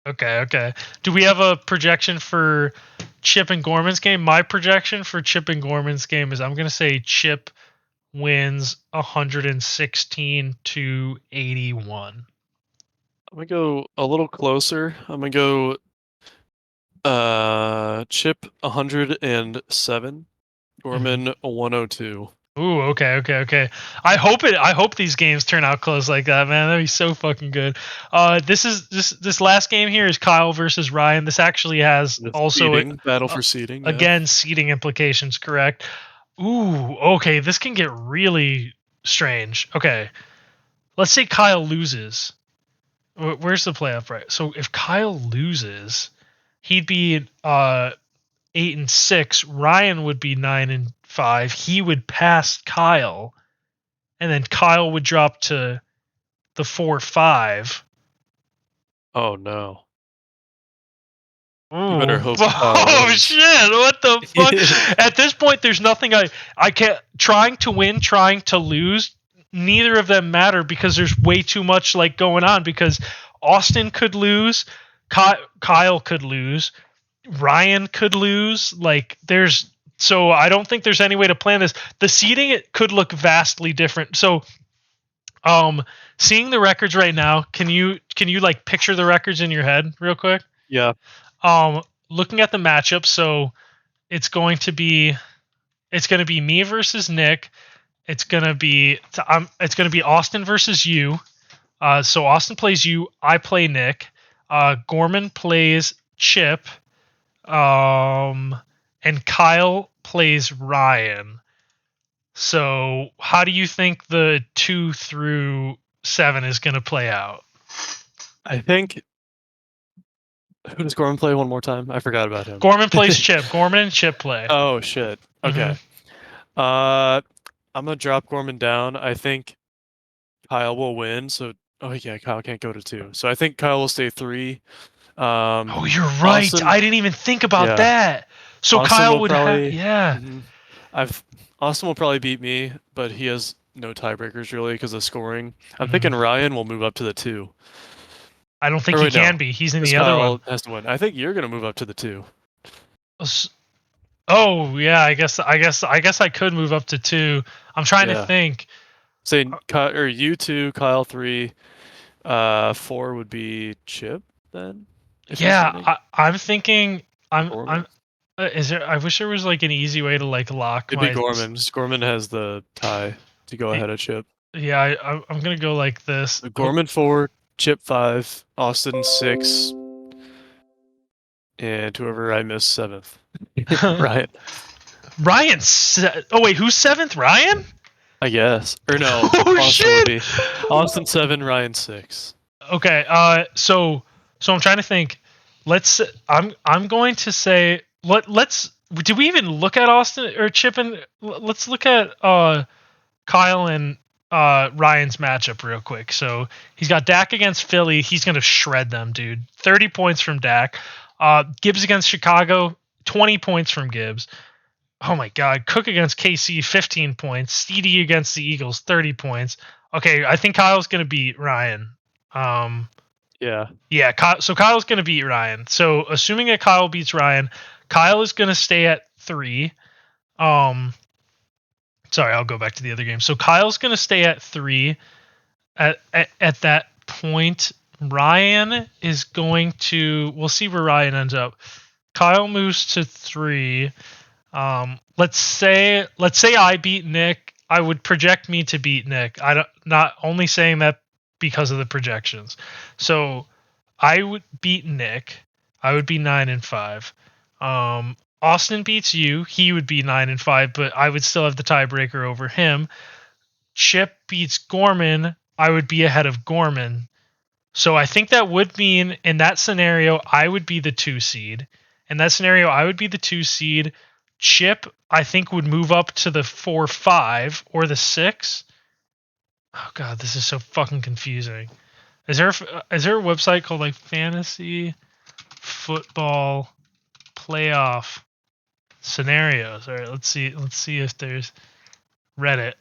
Okay. Do we have a projection for Chip and Gorman's game? My projection for Chip and Gorman's game is I'm going to say Chip wins 116 to 81.
I'm gonna go a little closer. I'm gonna go Chip 107, Gorman 102.
Ooh, okay. I hope these games turn out close like that, man. That'd be so fucking good. This last game here is Kyle versus Ryan. This actually has
The
also
seeding, battle
uh,
for seeding, yeah.
again seeding implications, correct? Ooh, okay, this can get really strange. Okay. Let's say Kyle loses. Where's the playoff right? So if Kyle loses, he'd be 8-6. Ryan would be 9-5. He would pass Kyle, and then Kyle would drop to the 4-5.
Oh no.
Ooh.
You better hope.
Oh shit! What the fuck? At this point, there's nothing I can't. Trying to win, trying to lose. Neither of them matter because there's way too much like going on. Because Austin could lose, Kyle could lose, Ryan could lose. Like there's so I don't think there's any way to plan this. The seeding it could look vastly different. So seeing the records right now, can you like picture the records in your head real quick?
Yeah.
Looking at the matchup, so it's going to be me versus Nick. It's gonna be Austin versus you. So Austin plays you, I play Nick. Gorman plays Chip. And Kyle plays Ryan. So how do you think the 2 through 7 is gonna play out?
I think. Who does Gorman play one more time? I forgot about him.
Gorman plays Chip. Gorman and Chip play.
Oh shit. Okay. I'm gonna drop Gorman down. I think Kyle will win. So, oh yeah, Kyle can't go to 2. So I think Kyle will stay 3.
Oh, you're right.
Austin,
I didn't even think about
yeah.
that. So
Austin
Kyle
will
would
probably,
yeah.
Austin will probably beat me, but he has no tiebreakers really because of scoring. I'm thinking Ryan will move up to the 2.
I don't think
Or
he
wait,
can
no.
be. He's in
Because
the other
Kyle
one.
has to win. I think you're gonna move up to the 2.
Oh yeah, I guess I could move up to 2. I'm trying to think.
Say or you 2, Kyle 3, 4 would be Chip then.
Yeah, I'm thinking. Is there? I wish there was like an easy way to like lock
It'd
my.
be Gorman. Just Gorman has the tie to go ahead of Chip.
Yeah, I'm gonna go like this.
Gorman 4, Chip 5, Austin 6, and whoever I missed 7th. Ryan.
Ryan. Oh wait, who's 7th? Ryan?
I guess. Or no.
Oh
Austin
shit!
would be. Austin 7, Ryan 6.
Okay. So I'm trying to think. I'm going to say let's. Did we even look at Austin or Chip and let's look at Kyle and Ryan's matchup real quick. So he's got Dak against Philly. He's gonna shred them, dude. 30 points from Dak. Gibbs against Chicago. 20 points from Gibbs. Oh my God. Cook against KC. 15 points. CD against the Eagles. 30 points. Okay, I think Kyle's gonna beat Ryan.
Yeah.
Yeah. So Kyle's gonna beat Ryan. So assuming that Kyle beats Ryan, Kyle is gonna stay at 3. Sorry, I'll go back to the other game. So Kyle's going to stay at 3 at that point. Ryan is going to we'll see where Ryan ends up. Kyle moves to 3. Let's say I beat Nick. I would project me to beat Nick. Not only saying that because of the projections. So I would beat Nick. I would be 9-5. Austin beats you, he would be 9-5, but I would still have the tiebreaker over him. Chip beats Gorman, I would be ahead of Gorman. So I think that would mean in that scenario, I would be the 2 seed. In that scenario, I would be the 2 seed. Chip, I think, would move up to the 4-5 or the 6. Oh God, this is so fucking confusing. Is there a website called like Fantasy Football Playoff Scenarios. All right, let's see if there's Reddit.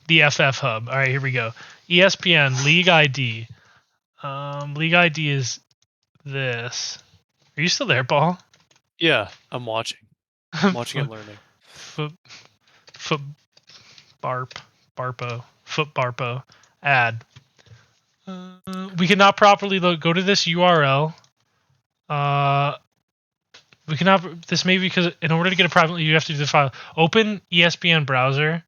The FF Hub. All right, here we go. ESPN League ID. League ID is this. Are you still there, Paul?
Yeah, I'm watching. I'm watching and learning.
Foot Barpo. Foot Barpo. Add. We cannot properly load. Go to this URL. We cannot. This may be because in order to get a private, you have to do the file. Open ESPN browser.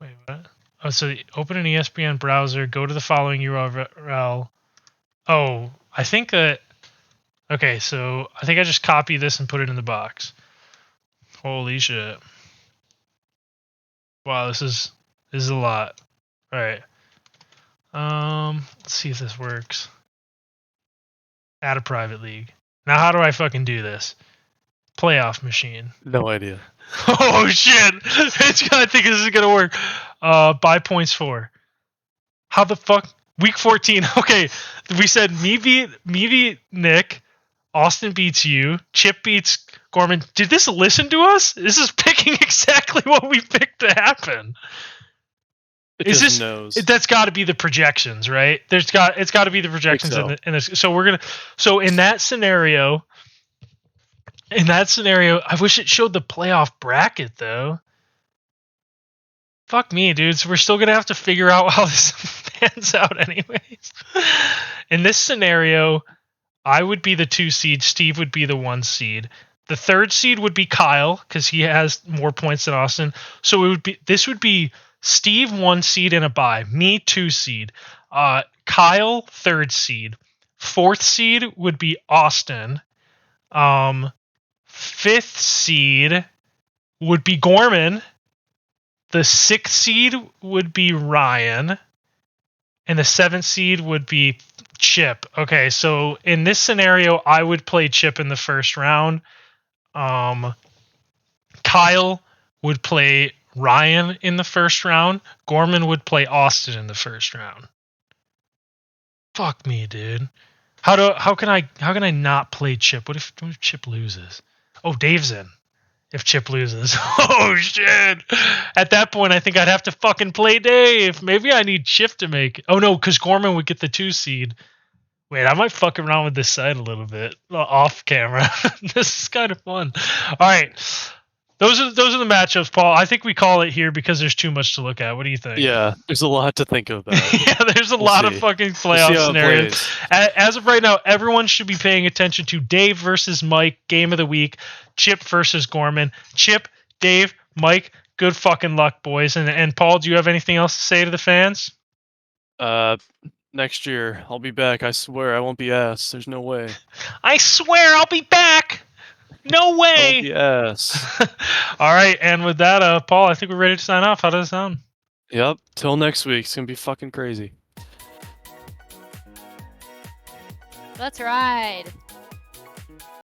Wait, what? Oh, so open an ESPN browser. Go to the following URL. Oh, I think that. Okay, so I think I just copy this and put it in the box. Holy shit! Wow, this is a lot. All right. Let's see if this works. Add a private league. Now, how do I fucking do this? Playoff machine.
No idea.
Oh shit! I think this is gonna work. Buy points for. How the fuck? Week 14. Okay, we said me beat Nick. Austin beats you. Chip beats Gorman. Did this listen to us? This is picking exactly what we picked to happen.
It just knows.
That's got to be the projections, right? It's got to be the projections in this. So in that scenario, I wish it showed the playoff bracket though. Fuck me, dudes. We're still gonna have to figure out how this pans out, anyways. In this scenario, I would be the 2 seed. Steve would be the 1 seed. The 3rd seed would be Kyle because he has more points than Austin. So this would be Steve 1 seed and a bye. Me 2 seed. Kyle 3rd seed. 4th seed would be Austin. 5th seed would be Gorman. The 6th seed would be Ryan. And the 7th seed would be Chip. Okay, so in this scenario, I would play Chip in the first round. Kyle would play Ryan in the first round. Gorman would play Austin in the first round. Fuck me, dude. How can I not play Chip? What if Chip loses? Oh, Dave's in. If Chip loses. Oh shit. At that point I think I'd have to fucking play Dave. Maybe I need Chip to make it. Oh no, because Gorman would get the 2 seed. Wait, I might fuck around with this side a little bit off camera. This is kind of fun. All right. Those are the matchups, Paul. I think we call it here because there's too much to look at. What do you think?
Yeah, there's a lot to think about.
Yeah, there's a lot of fucking playoff scenarios. As of right now, everyone should be paying attention to Dave versus Mike, game of the week. Chip versus Gorman. Chip, Dave, Mike, good fucking luck, boys. And Paul, do you have anything else to say to the fans?
Next year, I'll be back. I swear I won't be asked. There's no way.
I swear I'll be back. No way.
Yes.
All right, and with that, Paul, I think we're ready to sign off. How does it sound?
Yep. Till next week. It's gonna be fucking crazy.
Let's ride.